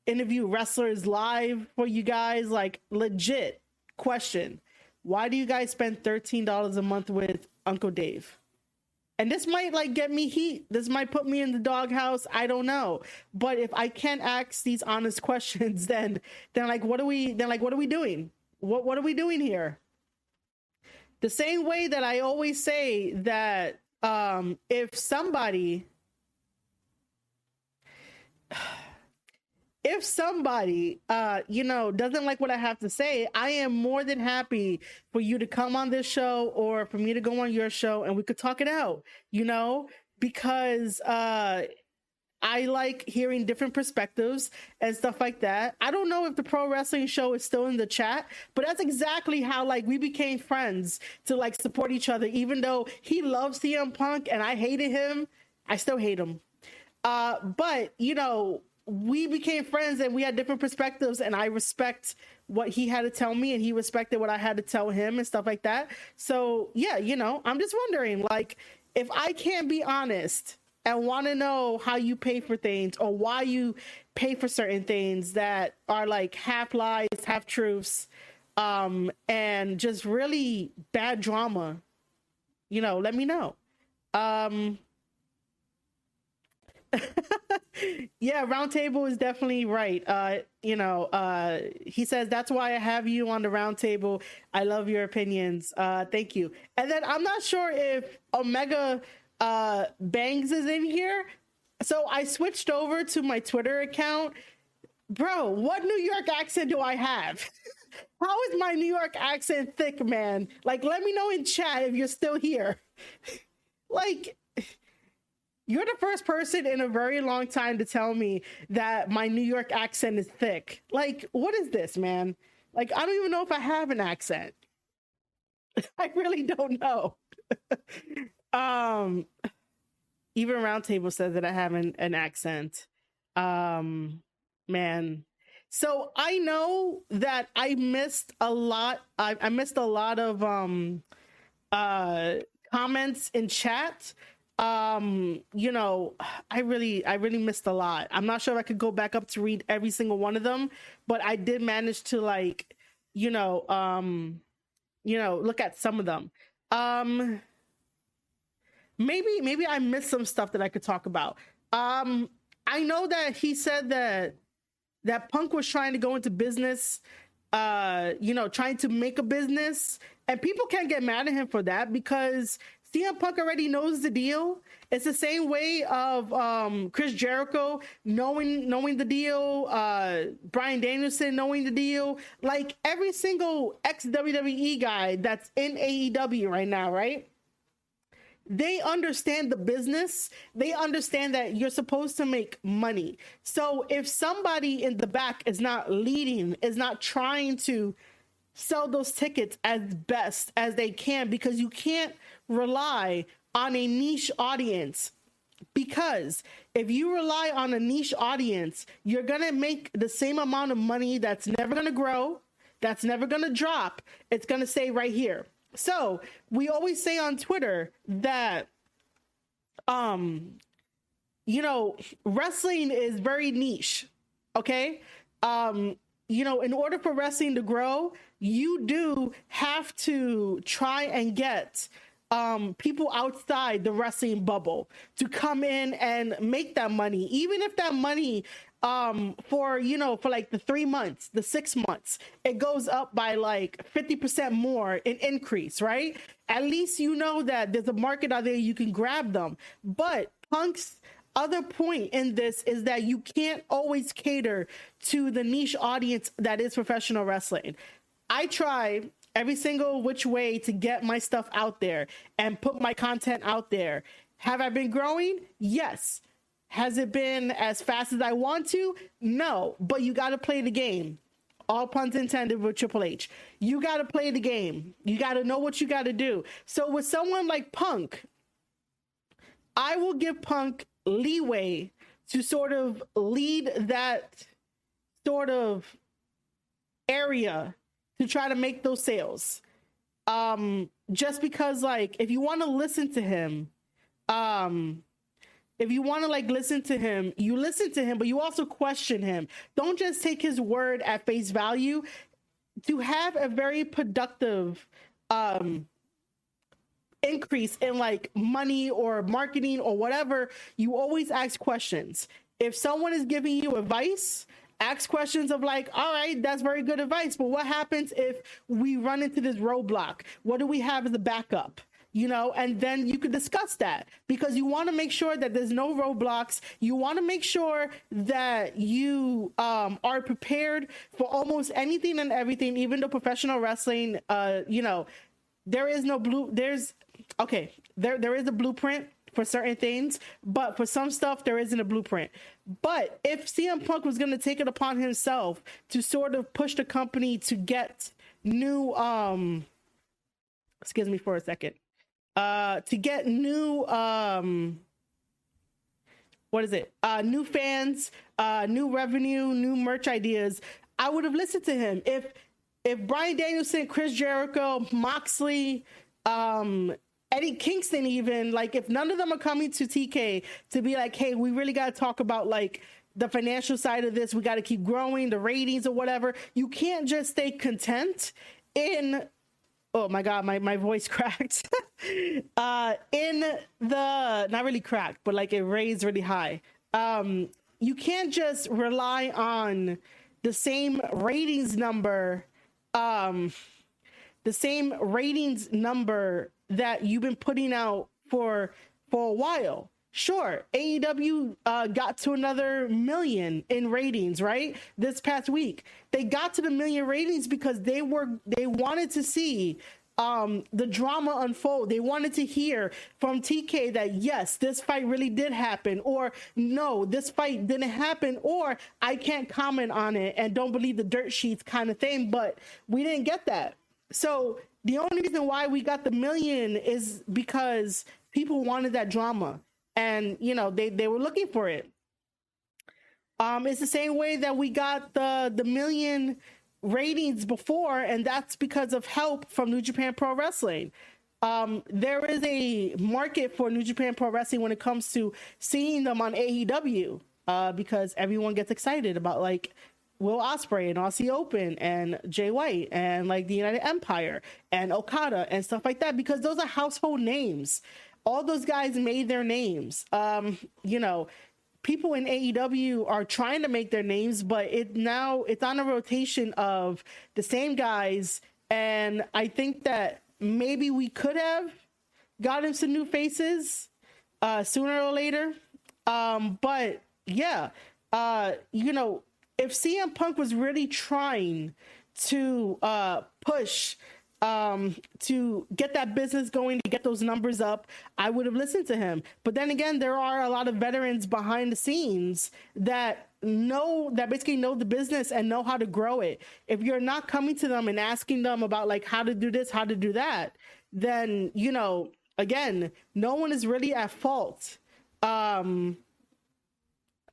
interview wrestlers live for you guys. Like, legit question, why do you guys spend $13 a month with Uncle Dave? And this might like get me heat, this might put me in the doghouse, I don't know. But if I can't ask these honest questions, then what are we doing? What are we doing here? The same way that I always say that if somebody doesn't like what I have to say, I am more than happy for you to come on this show or for me to go on your show and we could talk it out, because I like hearing different perspectives and stuff like that. I don't know if the Pro Wrestling Show is still in the chat, but that's exactly how like we became friends to like support each other. Even though he loves CM Punk and I hated him, I still hate him. But we became friends and we had different perspectives, and I respect what he had to tell me and he respected what I had to tell him and stuff like that. So yeah, I'm just wondering, like, if I can't be honest and want to know how you pay for things or why you pay for certain things that are like half lies, half truths, and just really bad drama, let me know. Yeah, Roundtable is definitely right. He says, that's why I have you on the Roundtable. I love your opinions. Thank you. And then I'm not sure if Omega Bangs is in here. So I switched over to my Twitter account. Bro, what New York accent do I have? How is my New York accent thick, man? Like, let me know in chat if you're still here. Like, you're the first person in a very long time to tell me that my New York accent is thick. Like, what is this, man? Like, I don't even know if I have an accent. I really don't know. Even Roundtable says that I have an accent. Man. So I know that I missed a lot. I missed a lot of comments in chat. I really missed a lot. I'm not sure if I could go back up to read every single one of them, but I did manage to like, look at some of them. Maybe I missed some stuff that I could talk about. I know that he said that Punk was trying to go into business, trying to make a business, and people can't get mad at him for that because CM Punk already knows the deal. It's the same way of Chris Jericho knowing the deal, Bryan Danielson knowing the deal. Like every single ex-WWE guy that's in AEW right now, right? They understand the business. They understand that you're supposed to make money. So if somebody in the back is not leading, is not trying to sell those tickets as best as they can, because you can't rely on a niche audience. Because if you rely on a niche audience, you're going to make the same amount of money that's never going to grow, that's never going to drop. It's going to stay right here. So we always say on Twitter that, you know, wrestling is very niche. Okay. You know, in order for wrestling to grow, you do have to try and get people outside the wrestling bubble to come in and make that money, even if that money for, you know, for like the 3 months, the 6 months, it goes up by like 50% more in increase, right? At least you know that there's a market out there, you can grab them. But Punk's other point in this is that you can't always cater to the niche audience that is professional wrestling. I try every single which way to get my stuff out there and put my content out there. Have I been growing? Yes. Has it been as fast as I want to? No, but you got to play the game. All puns intended with Triple H. You got to play the game. You got to know what you got to do. So with someone like Punk, I will give Punk leeway to sort of lead that sort of area to try to make those sales. Just because, like, if you want to listen to him, if you want to like listen to him, you listen to him, but you also question him. Don't just take his word at face value. To have a very productive increase in like money or marketing or whatever, you always ask questions. If someone is giving you advice, ask questions of like, all right, that's very good advice, but what happens if we run into this roadblock? What do we have as a backup? You know, and then you could discuss that, because you want to make sure that there's no roadblocks. You want to make sure that you are prepared for almost anything and everything, even though professional wrestling, you know, there is no there is a blueprint for certain things, but for some stuff, there isn't a blueprint. But if CM Punk was going to take it upon himself to sort of push the company to get new, excuse me for a second, to get new, new fans, new revenue, new merch ideas, I would have listened to him. If Bryan Danielson, Chris Jericho, Moxley, Eddie Kingston, even, like, if none of them are coming to TK to be like, hey, we really got to talk about like the financial side of this, we got to keep growing the ratings or whatever, you can't just stay content in, oh my God, my voice cracked. In the, not really cracked, but like it raised really high. You can't just rely on the same ratings number, that you've been putting out for a while. Sure, AEW got to another 1 million in ratings, right? This past week. They got to the 1 million ratings because they wanted to see the drama unfold. They wanted to hear from TK that yes, this fight really did happen, or no, this fight didn't happen, or I can't comment on it and don't believe the dirt sheets kind of thing. But we didn't get that. So the only reason why we got the 1 million is because people wanted that drama. And, you know, they were looking for it. It's the same way that we got the 1 million ratings before, and that's because of help from New Japan Pro Wrestling. There is a market for New Japan Pro Wrestling when it comes to seeing them on AEW, because everyone gets excited about like Will Ospreay and Aussie Open and Jay White and like the United Empire and Okada and stuff like that, because those are household names. All those guys made their names. You know, people in AEW are trying to make their names, but it's on a rotation of the same guys. And I think that maybe we could have got him some new faces sooner or later. But yeah, you know, if CM Punk was really trying to push to get that business going, to get those numbers up, I would have listened to him. But then again, there are a lot of veterans behind the scenes that basically know the business and know how to grow it. If you're not coming to them and asking them about like how to do this, how to do that, then, you know, again, no one is really at fault. No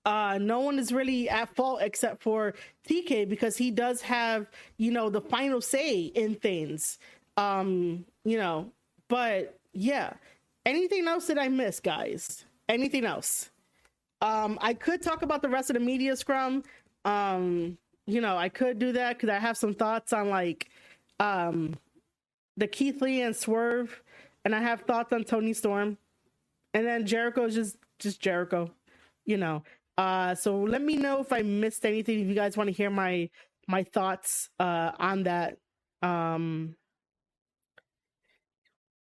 one is really at fault except for TK, because he does have, you know, the final say in things. You know, but yeah. Anything else that I missed, guys? Anything else? I could talk about the rest of the media scrum. You know, I could do that because I have some thoughts on like the Keith Lee and Swerve, and I have thoughts on Tony Storm, and then Jericho is just Jericho, you know. So let me know if I missed anything, if you guys want to hear my thoughts on that.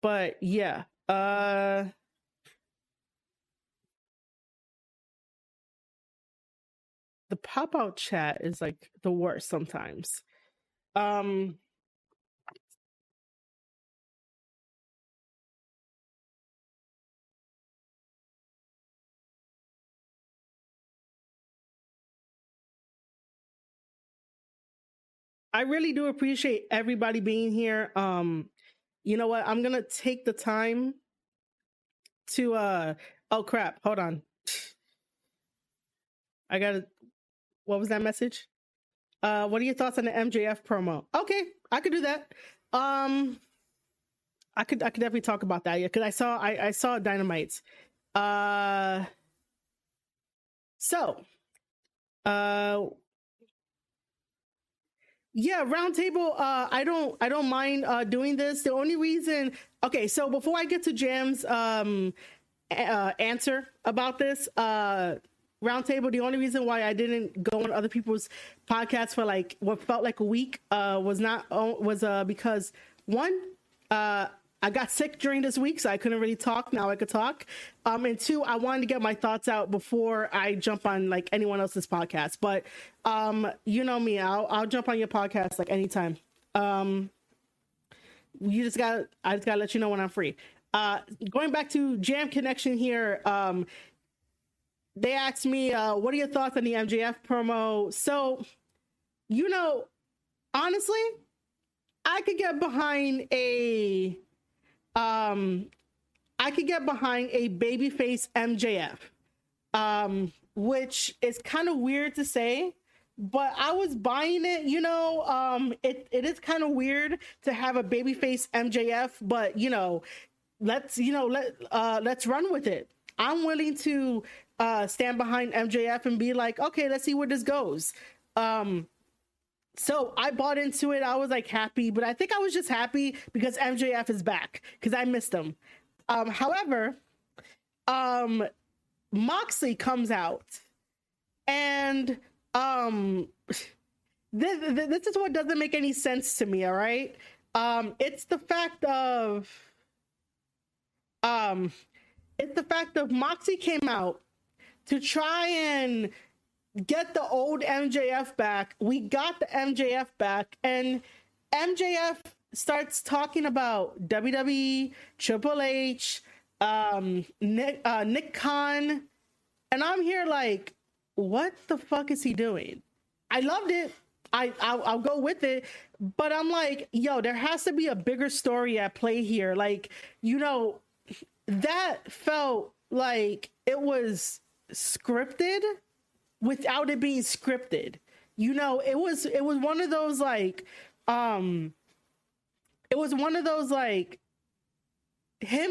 But yeah, the pop-out chat is like the worst sometimes. I really do appreciate everybody being here. You know what? I'm gonna take the time to oh crap, hold on. I gotta, what was that message? What are your thoughts on the MJF promo? Okay, I could do that. I could definitely talk about that, yeah, because I saw Dynamite. So yeah, roundtable. I don't mind doing this. The only reason, okay, so before I get to Jam's answer about this roundtable, the only reason why I didn't go on other people's podcasts for like what felt like a week was because one, I got sick during this week, so I couldn't really talk. Now I could talk. And two, I wanted to get my thoughts out before I jump on like anyone else's podcast. But you know me, I'll jump on your podcast like anytime. I just gotta let you know when I'm free. Going back to Jam Connection here, they asked me, what are your thoughts on the MJF promo? So, you know, honestly, I could get behind a babyface MJF, which is kind of weird to say, but I was buying it. You know, it is kind of weird to have a babyface MJF, but you know, let's run with it. I'm willing to stand behind MJF and be like, okay, let's see where this goes. So I bought into it. I was like happy, but I think I was just happy because MJF is back because I missed him. However, Moxley comes out, and this is what doesn't make any sense to me. All right, it's the fact of Moxley came out to try and get the old MJF back. We got the MJF back, and MJF starts talking about WWE, Triple H, Nick Khan, and I'm here like, what the fuck is he doing? I loved it. I'll go with it, but I'm like, yo, there has to be a bigger story at play here. Like, you know, that felt like it was scripted without it being scripted. You know, it was one of those like him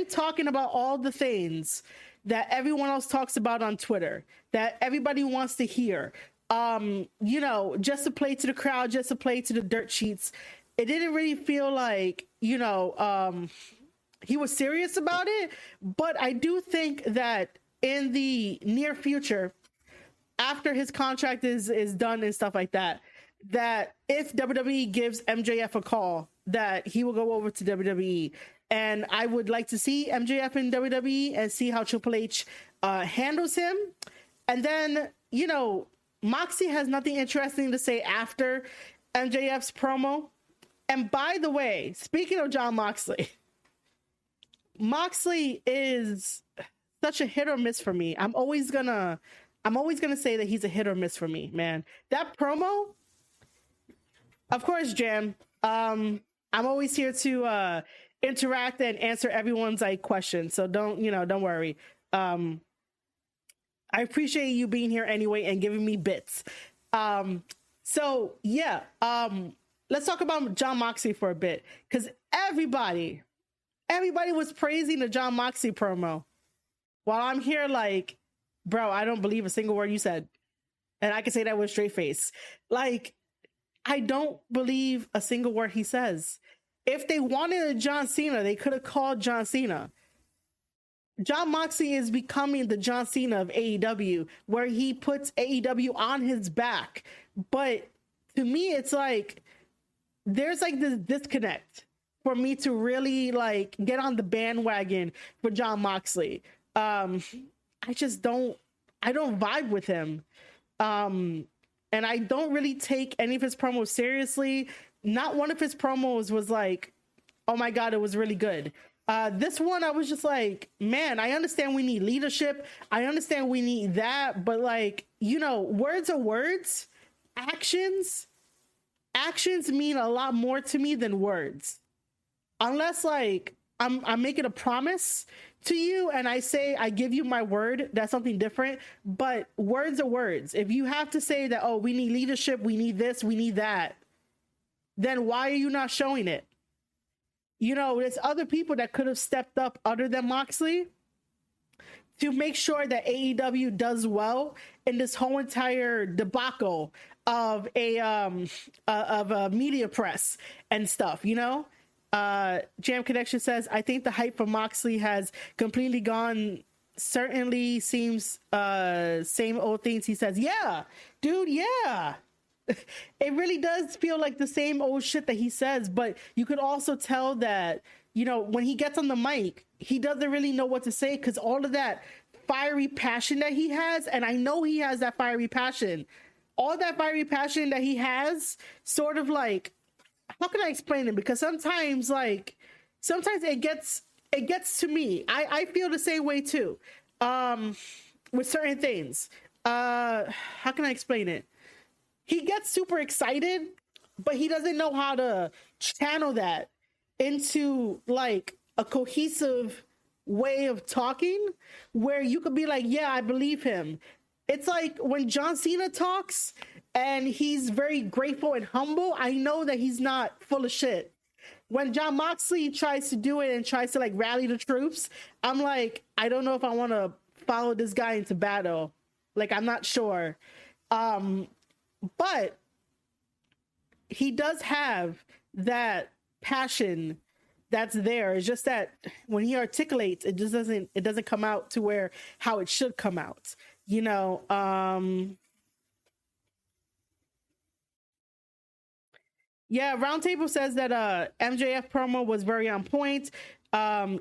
talking about all the things that everyone else talks about on Twitter, that everybody wants to hear. You know, just to play to the crowd, just to play to the dirt sheets. It didn't really feel like, you know, he was serious about it, but I do think that in the near future, after his contract is done and stuff like that, that if WWE gives MJF a call, that he will go over to WWE And I would like to see MJF in WWE and see how Triple H handles him. And then, you know, Moxie has nothing interesting to say after MJF's promo. And by the way, speaking of Jon Moxley, Moxley is such a hit or miss for me. I'm always gonna say that he's a hit or miss for me, man. That promo, of course, Jam. I'm always here to interact and answer everyone's like questions. So don't worry. I appreciate you being here anyway and giving me bits. So yeah, let's talk about Jon Moxley for a bit, because everybody was praising the Jon Moxley promo, while I'm here like, bro, I don't believe a single word you said, and I can say that with a straight face. Like, I don't believe a single word he says. If they wanted a John Cena, they could have called John Cena. Jon Moxley is becoming the John Cena of AEW, where he puts AEW on his back. But to me, it's like there's like this disconnect for me to really like get on the bandwagon for Jon Moxley. I don't vibe with him. And I don't really take any of his promos seriously. Not one of his promos was like, oh my God, it was really good. This one, I was just like, man, I understand we need leadership. I understand we need that. But like, you know, words are words. Actions mean a lot more to me than words. Unless like I'm making a promise to you and I say I give you my word, that's something different. But words are words. If you have to say that, oh, we need leadership, we need this, we need that, then why are you not showing it? You know, there's other people that could have stepped up other than Moxley to make sure that AEW does well in this whole entire debacle of a media press and stuff, you know? Jam Connection says, I think the hype for Moxley has completely gone. Certainly seems same old things. He says, yeah, dude, yeah. It really does feel like the same old shit that he says, but you could also tell that, you know, when he gets on the mic, he doesn't really know what to say, because all of that fiery passion that he has, and I know he has that fiery passion, all that fiery passion that he has, sort of like, how can I explain it? Because sometimes it gets to me. I feel the same way too, with certain things. How can I explain it? He gets super excited, but he doesn't know how to channel that into like a cohesive way of talking where you could be like, yeah, I believe him. It's like when John Cena talks and he's very grateful and humble, I know that he's not full of shit. When Jon Moxley tries to do it and tries to like rally the troops, I'm like, I don't know if I want to follow this guy into battle. Like, I'm not sure. But he does have that passion that's there. It's just that when he articulates, it just doesn't come out to where how it should come out, you know. Yeah, Roundtable says that MJF promo was very on point.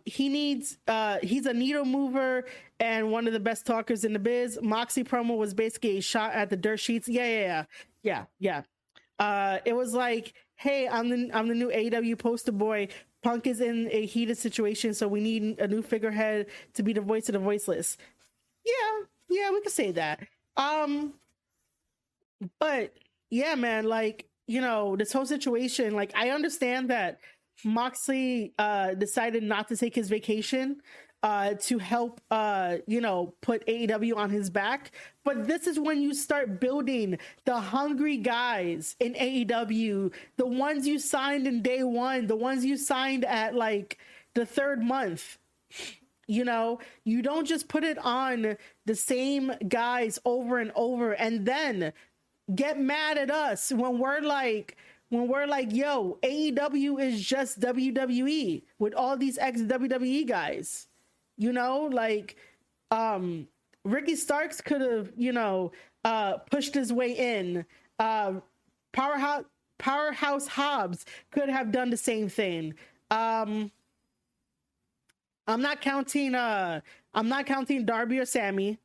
He's a needle mover and one of the best talkers in the biz. Moxie promo was basically a shot at the dirt sheets. Yeah. It was like, hey, I'm the new AEW poster boy. Punk is in a heated situation, so we need a new figurehead to be the voice of the voiceless. Yeah, we could say that. But yeah, man, like, you know, this whole situation, like, I understand that Moxley decided not to take his vacation to help, you know, put AEW on his back. But this is when you start building the hungry guys in AEW, the ones you signed in day one, the ones you signed at like the third month. You know, you don't just put it on the same guys over and over and then get mad at us when we're like, yo, AEW is just WWE with all these ex-WWE guys. You know, like, Ricky Starks could have, you know, pushed his way in. Powerhouse Hobbs could have done the same thing. I'm not counting Darby or Sammy.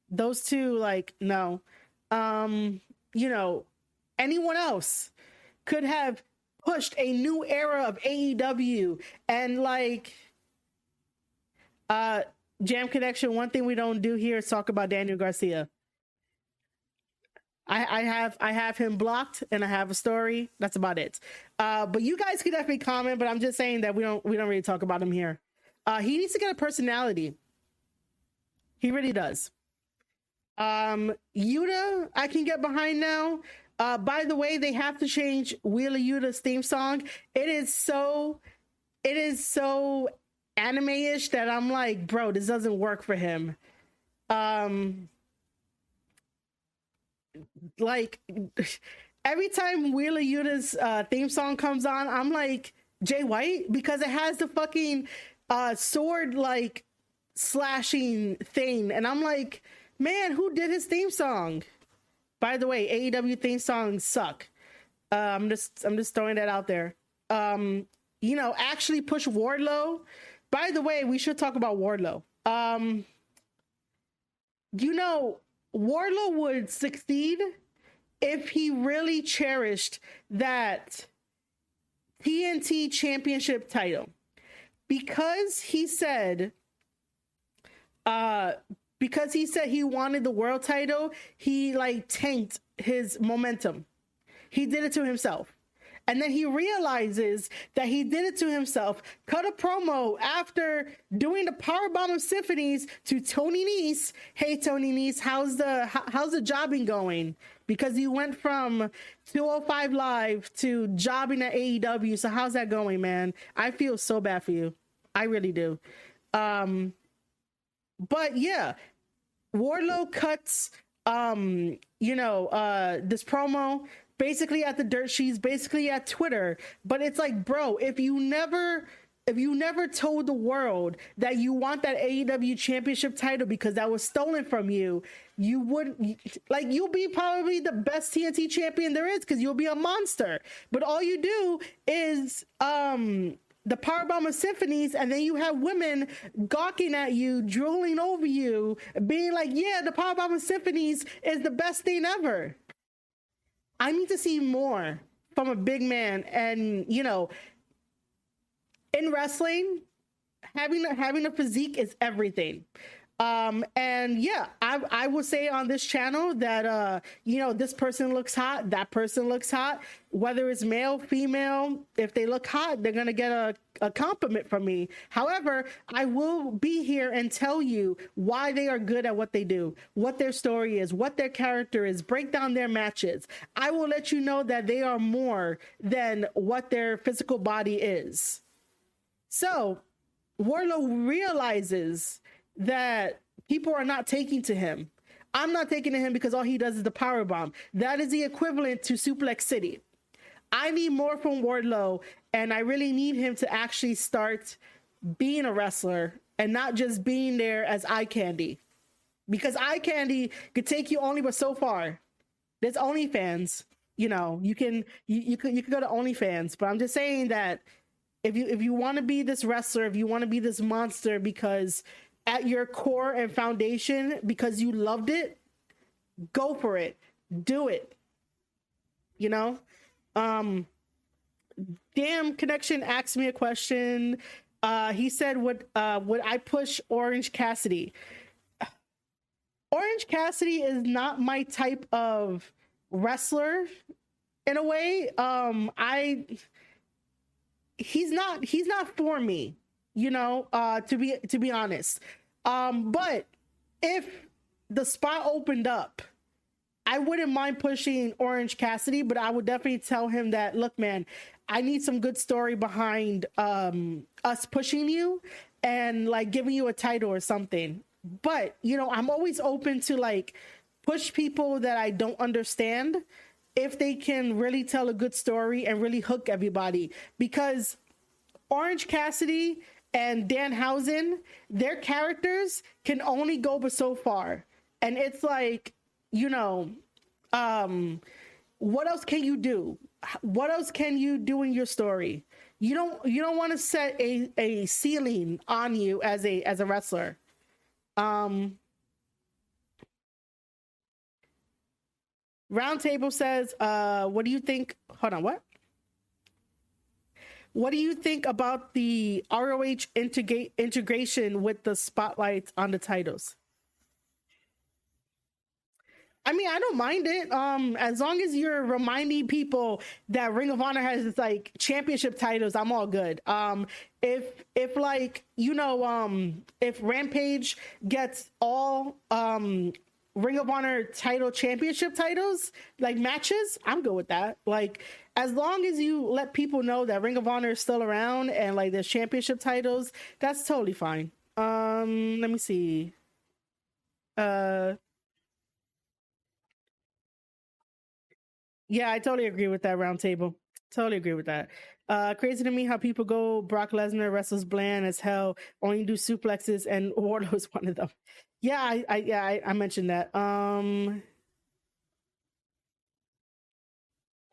Those two, like, no. You know, anyone else could have pushed a new era of AEW. And like, Jam Connection, one thing we don't do here is talk about Daniel Garcia. I have him blocked and I have a story. That's about it. But you guys can definitely comment, but I'm just saying that we don't really talk about him here. He needs to get a personality. He really does. Yuta, I can get behind now. By the way, they have to change Wheeler Yuta's theme song. It is so anime-ish that I'm like, bro, this doesn't work for him. Like every time Wheeler Yuta's theme song comes on, I'm like, Jay White, because it has the fucking sword like slashing thing, and I'm like, man, who did his theme song? By the way, AEW theme songs suck. I'm just throwing that out there. You know, actually push Wardlow. By the way, we should talk about Wardlow. You know, Wardlow would succeed if he really cherished that TNT championship title, because he said he wanted the world title. He like tanked his momentum. He did it to himself. And then he realizes that he did it to himself, cut a promo after doing the powerbomb of symphonies to Tony Nese. Hey, Tony Nese, how's the jobbing going? Because you went from 205 Live to jobbing at AEW. So how's that going, man? I feel so bad for you. I really do. But yeah, Wardlow cuts, this promo basically at the dirt sheets, basically at Twitter. But it's like, bro, if you never told the world that you want that AEW championship title because that was stolen from you, you would, like, you'll be probably the best TNT champion there is because you'll be a monster. But all you do is the powerbomb of symphonies, and then you have women gawking at you, drooling over you, being like, yeah, the powerbomb of symphonies is the best thing ever. I need to see more from a big man. And, you know, in wrestling, having a physique is everything. And yeah, I will say on this channel that, this person looks hot, that person looks hot, whether it's male, female, if they look hot, they're going to get a compliment from me. However, I will be here and tell you why they are good at what they do, what their story is, what their character is, break down their matches. I will let you know that they are more than what their physical body is. So Wardlow realizes that people are not taking to him. I'm not taking to him because all he does is the power bomb. That is the equivalent to Suplex City. I need more from Wardlow, and I really need him to actually start being a wrestler and not just being there as eye candy. Because eye candy could take you only but so far. There's OnlyFans. You know, you can go to OnlyFans, but I'm just saying that if you want to be this wrestler, if you want to be this monster because at your core and foundation, because you loved it, go for it. Do it. You know? Damn Connection asked me a question. He said, would I push Orange Cassidy? Orange Cassidy is not my type of wrestler in a way. He's not for me, you know, to be honest. But if the spot opened up, I wouldn't mind pushing Orange Cassidy, but I would definitely tell him that, look, man, I need some good story behind us pushing you and like giving you a title or something. But, you know, I'm always open to like push people that I don't understand if they can really tell a good story and really hook everybody. Because Orange Cassidy and Danhausen, their characters can only go but so far. And it's like, you know, what else can you do? What else can you do in your story? you don't want to set a ceiling on you as a wrestler. Roundtable says, what do you think? Hold on, what? What do you think about the ROH integration with the spotlights on the titles? I mean, I don't mind it. As long as you're reminding people that Ring of Honor has like championship titles, I'm all good. If like, if Rampage gets all Ring of Honor title championship titles, like matches, I'm good with that. Like, as long as you let people know that Ring of Honor is still around and like there's championship titles, that's totally fine. Let me see. Yeah, I totally agree with that roundtable. Totally agree with that. Crazy to me how people go Brock Lesnar wrestles bland as hell, only do suplexes, and Wardlow is one of them. Yeah, I mentioned that.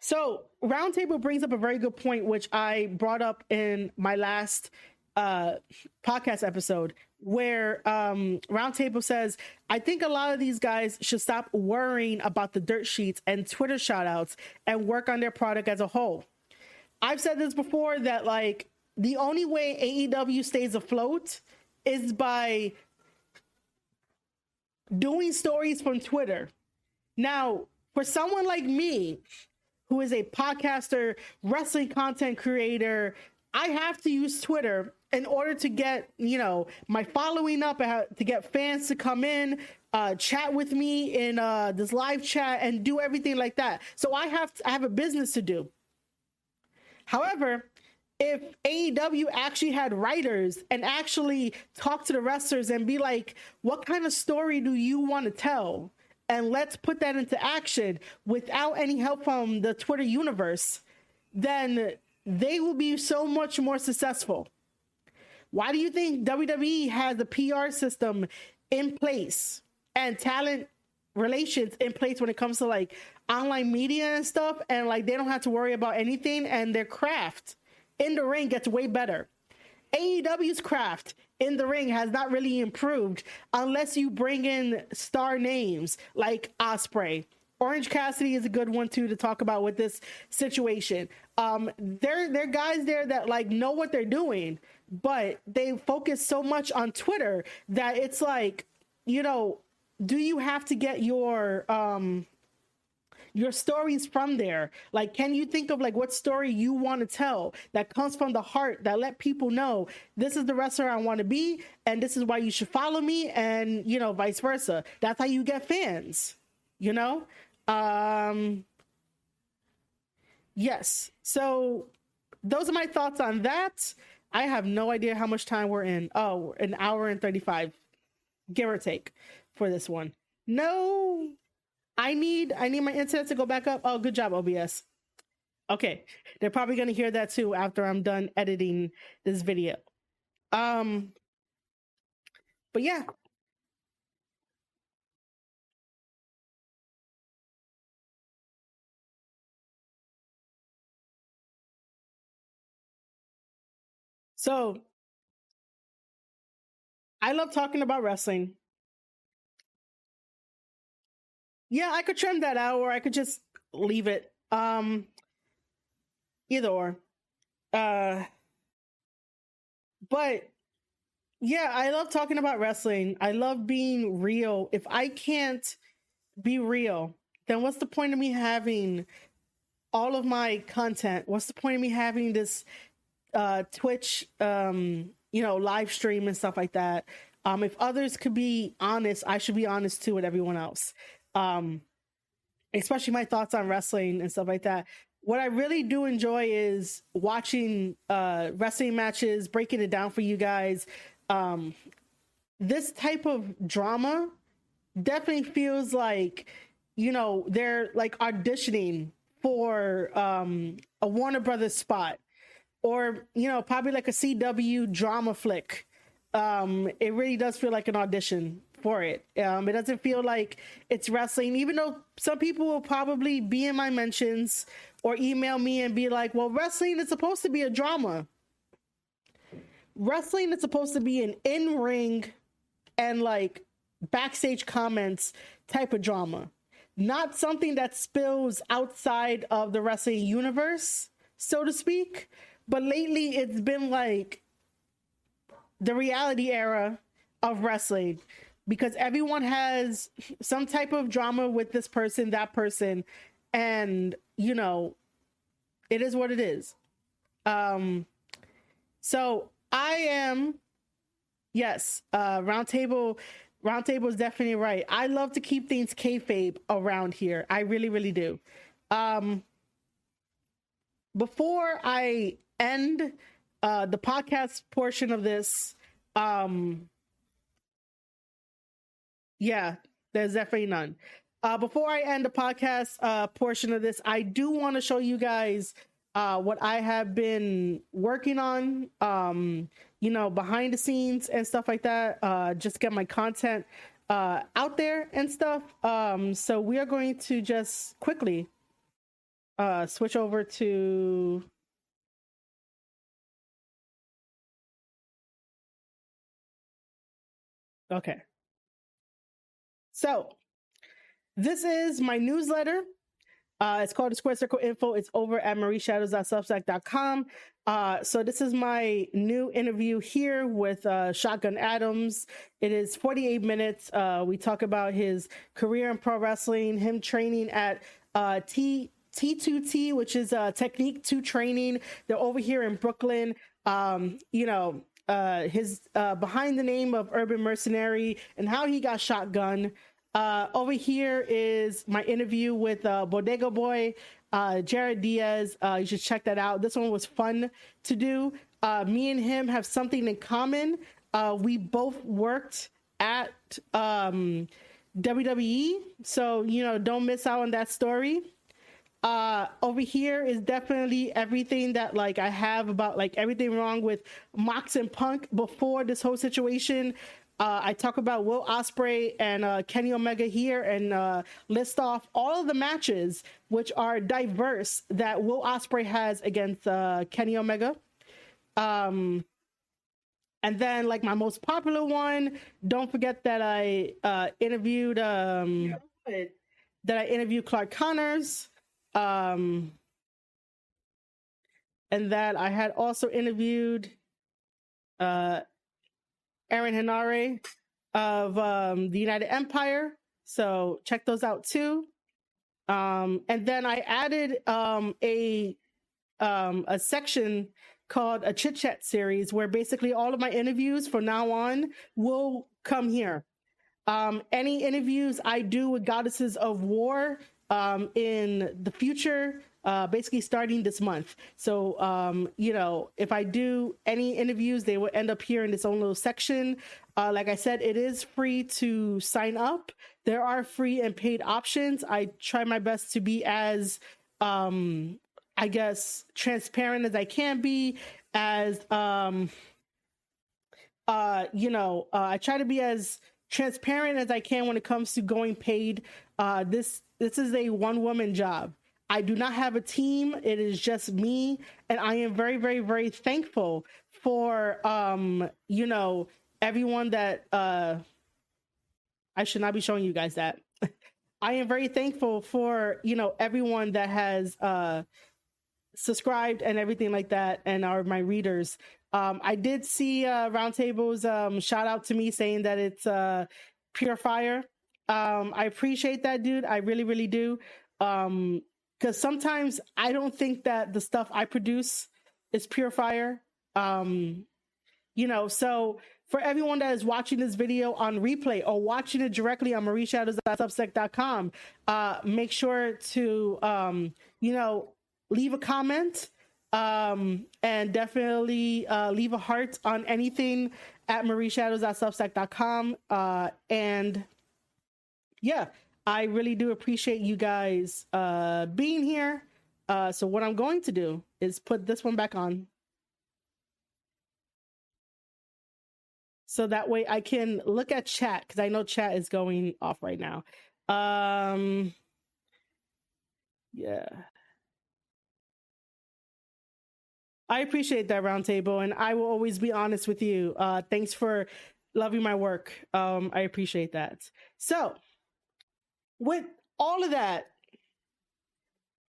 So roundtable brings up a very good point, which I brought up in my last podcast episode, where roundtable says, I think a lot of these guys should stop worrying about the dirt sheets and Twitter shoutouts and work on their product as a whole. I've said this before, that like the only way AEW stays afloat is by doing stories from Twitter. Now, for someone like me, who is a podcaster, wrestling content creator, I have to use Twitter in order to get, my following up, to get fans to come in, chat with me in this live chat and do everything like that. So I have a business to do. However, if AEW actually had writers and actually talk to the wrestlers and be like, what kind of story do you want to tell? And let's put that into action without any help from the Twitter universe, then they will be so much more successful. Why do you think WWE has a PR system in place and talent relations in place when it comes to like online media and stuff, and like they don't have to worry about anything, and their craft in the ring gets way better? AEW's craft in the ring has not really improved unless you bring in star names like Ospreay. Orange Cassidy is a good one too to talk about with this situation. They're guys there that like know what they're doing, but they focus so much on Twitter that it's like, do you have to get your stories from there? Like, can you think of like what story you want to tell that comes from the heart, that let people know this is the wrestler I want to be and this is why you should follow me, and vice versa. That's how you get fans, yes. So those are my thoughts on that. I have no idea how much time we're in. Oh, an hour and 35, give or take, for this one. No, I need my internet to go back up. Oh, good job, OBS. Okay, they're probably gonna hear that too after I'm done editing this video. But yeah. So I love talking about wrestling. Yeah, I could trim that out, or I could just leave it. Either or. But yeah, I love talking about wrestling. I love being real. If I can't be real, then what's the point of me having all of my content? What's the point of me having this Twitch live stream and stuff like that? If others could be honest, I should be honest too with everyone else. Especially my thoughts on wrestling and stuff like that. What I really do enjoy is watching wrestling matches, breaking it down for you guys. This type of drama definitely feels like, they're like auditioning for a Warner Brothers spot, or, probably like a CW drama flick. It really does feel like an audition for it. It doesn't feel like it's wrestling, even though some people will probably be in my mentions or email me and be like, well, wrestling is supposed to be a drama. Wrestling is supposed to be an in-ring and like backstage comments type of drama, not something that spills outside of the wrestling universe, so to speak. But lately it's been like the reality era of wrestling, because everyone has some type of drama with this person, that person, and you know, it is what it is. So I am, yes, roundtable is definitely right. I love to keep things kayfabe around here. I really, really do. Before I end the podcast portion of this, yeah, there's definitely none. Before I end the podcast portion of this, I do want to show you guys what I have been working on, you know, behind the scenes and stuff like that. Just get my content out there and stuff. So we are going to just quickly switch over to... Okay. So this is my newsletter. It's called the Square Circle Info. It's over at marieshadows.substack.com. So this is my new interview here with Shotgun Adams. It is 48 minutes. We talk about his career in pro wrestling, him training at T2T, which is Technique 2 Training. They're over here in Brooklyn. You know, his behind the name of Urban Mercenary and how he got Shotgun. Over here is my interview with Bodega Boy, Jared Diaz. You should check that out. This one was fun to do. Me and him have something in common. We both worked at WWE, so you know, don't miss out on that story. Over here is definitely everything that like I have about like everything wrong with Mox and Punk before this whole situation. I talk about Will Ospreay and Kenny Omega here and list off all of the matches which are diverse that Will Ospreay has against Kenny Omega. And then like my most popular one, don't forget that I interviewed Clark Connors. And that I had also interviewed Aaron Henare of the United Empire. So check those out too. And then I added a section called a chit chat series where basically all of my interviews from now on will come here. Any interviews I do with Goddesses of War in the future, basically starting this month. So, you know, if I do any interviews, they will end up here in its own little section. Like I said, it is free to sign up. There are free and paid options. I try my best to be as, I guess, transparent as I can be, as, you know, I try to be as transparent as I can when it comes to going paid. This is a one-woman job. I do not have a team. It is just me. And I am very, very, very thankful for, you know, everyone that, I should not be showing you guys that. I am very thankful for, you know, everyone that has subscribed and everything like that and are my readers. I did see Roundtable's shout out to me saying that it's pure fire. I appreciate that, dude. I really, really do. Because sometimes I don't think that the stuff I produce is pure fire. You know, so for everyone that is watching this video on replay or watching it directly on marieshadows.substack.com, make sure to, you know, leave a comment and definitely leave a heart on anything at marieshadows.substack.com. And yeah, I really do appreciate you guys being here. So what I'm going to do is put this one back on. so that way I can look at chat, because I know chat is going off right now. Yeah. I appreciate that, Roundtable, and I will always be honest with you. Thanks for loving my work. I appreciate that. So, with all of that,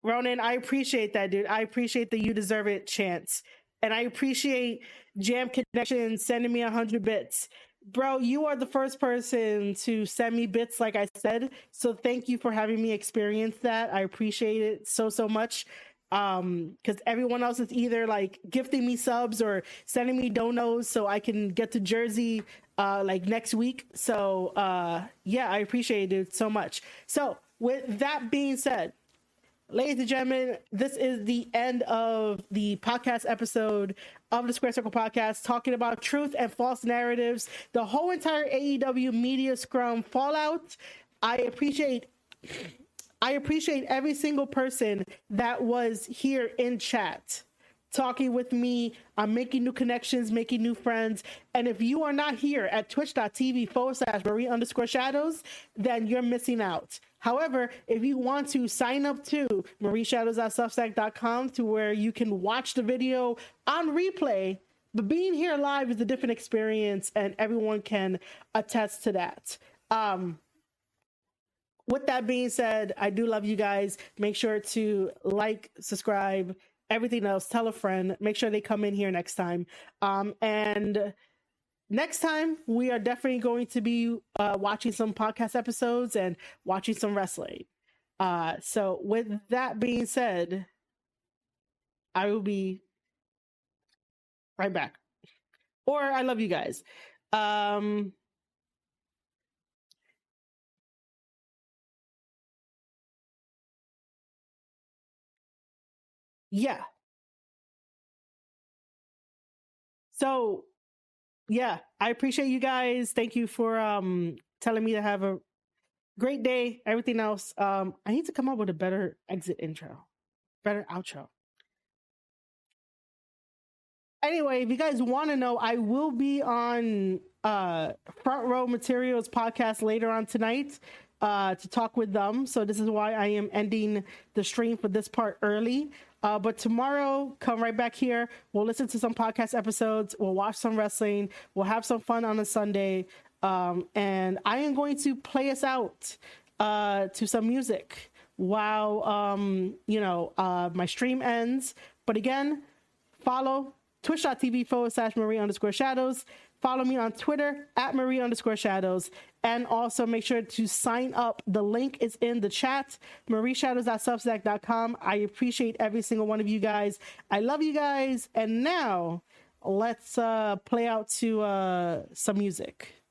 Ronan, I appreciate that, dude. I appreciate the "you deserve it" chants, and I appreciate Jam Connection sending me 100 bits. Bro, you are the first person to send me bits, like I said. So thank you for having me experience that. I appreciate it so much. Because everyone else is either like gifting me subs or sending me donos so I can get to Jersey like next week. So yeah, I appreciate it so much. So with that being said, ladies and gentlemen, this is the end of the podcast episode of the Square Circle Podcast, talking about truth and false narratives, the whole entire AEW media scrum fallout. I appreciate every single person that was here in chat talking with me. I'm making new connections, making new friends. And if you are not here at twitch.tv/Marie_shadows, then you're missing out. However, if you want to sign up to marieshadows.substack.com, to where you can watch the video on replay, but being here live is a different experience, and everyone can attest to that. With that being said, I do love you guys. Make sure to like, subscribe, everything else. Tell a friend. Make sure they come in here next time. And next time, we are definitely going to be watching some podcast episodes and watching some wrestling. So with that being said, I will be right back. Or I love you guys. Yeah. So yeah, I appreciate you guys. Thank you for telling me to have a great day. Everything else. I need to come up with a better exit intro, better outro. Anyway, if you guys want to know, I will be on Front Row Materials podcast later on tonight to talk with them. So this is why I am ending the stream for this part early. But tomorrow, come right back here. We'll listen to some podcast episodes. We'll watch some wrestling. We'll have some fun on a Sunday. And I am going to play us out to some music while, my stream ends. But again, follow twitch.tv/Marie_shadows. Follow me on Twitter @Marie_shadows. And also make sure to sign up. The link is in the chat, marieshadows.substack.com. I appreciate every single one of you guys. I love you guys. And now let's play out to some music.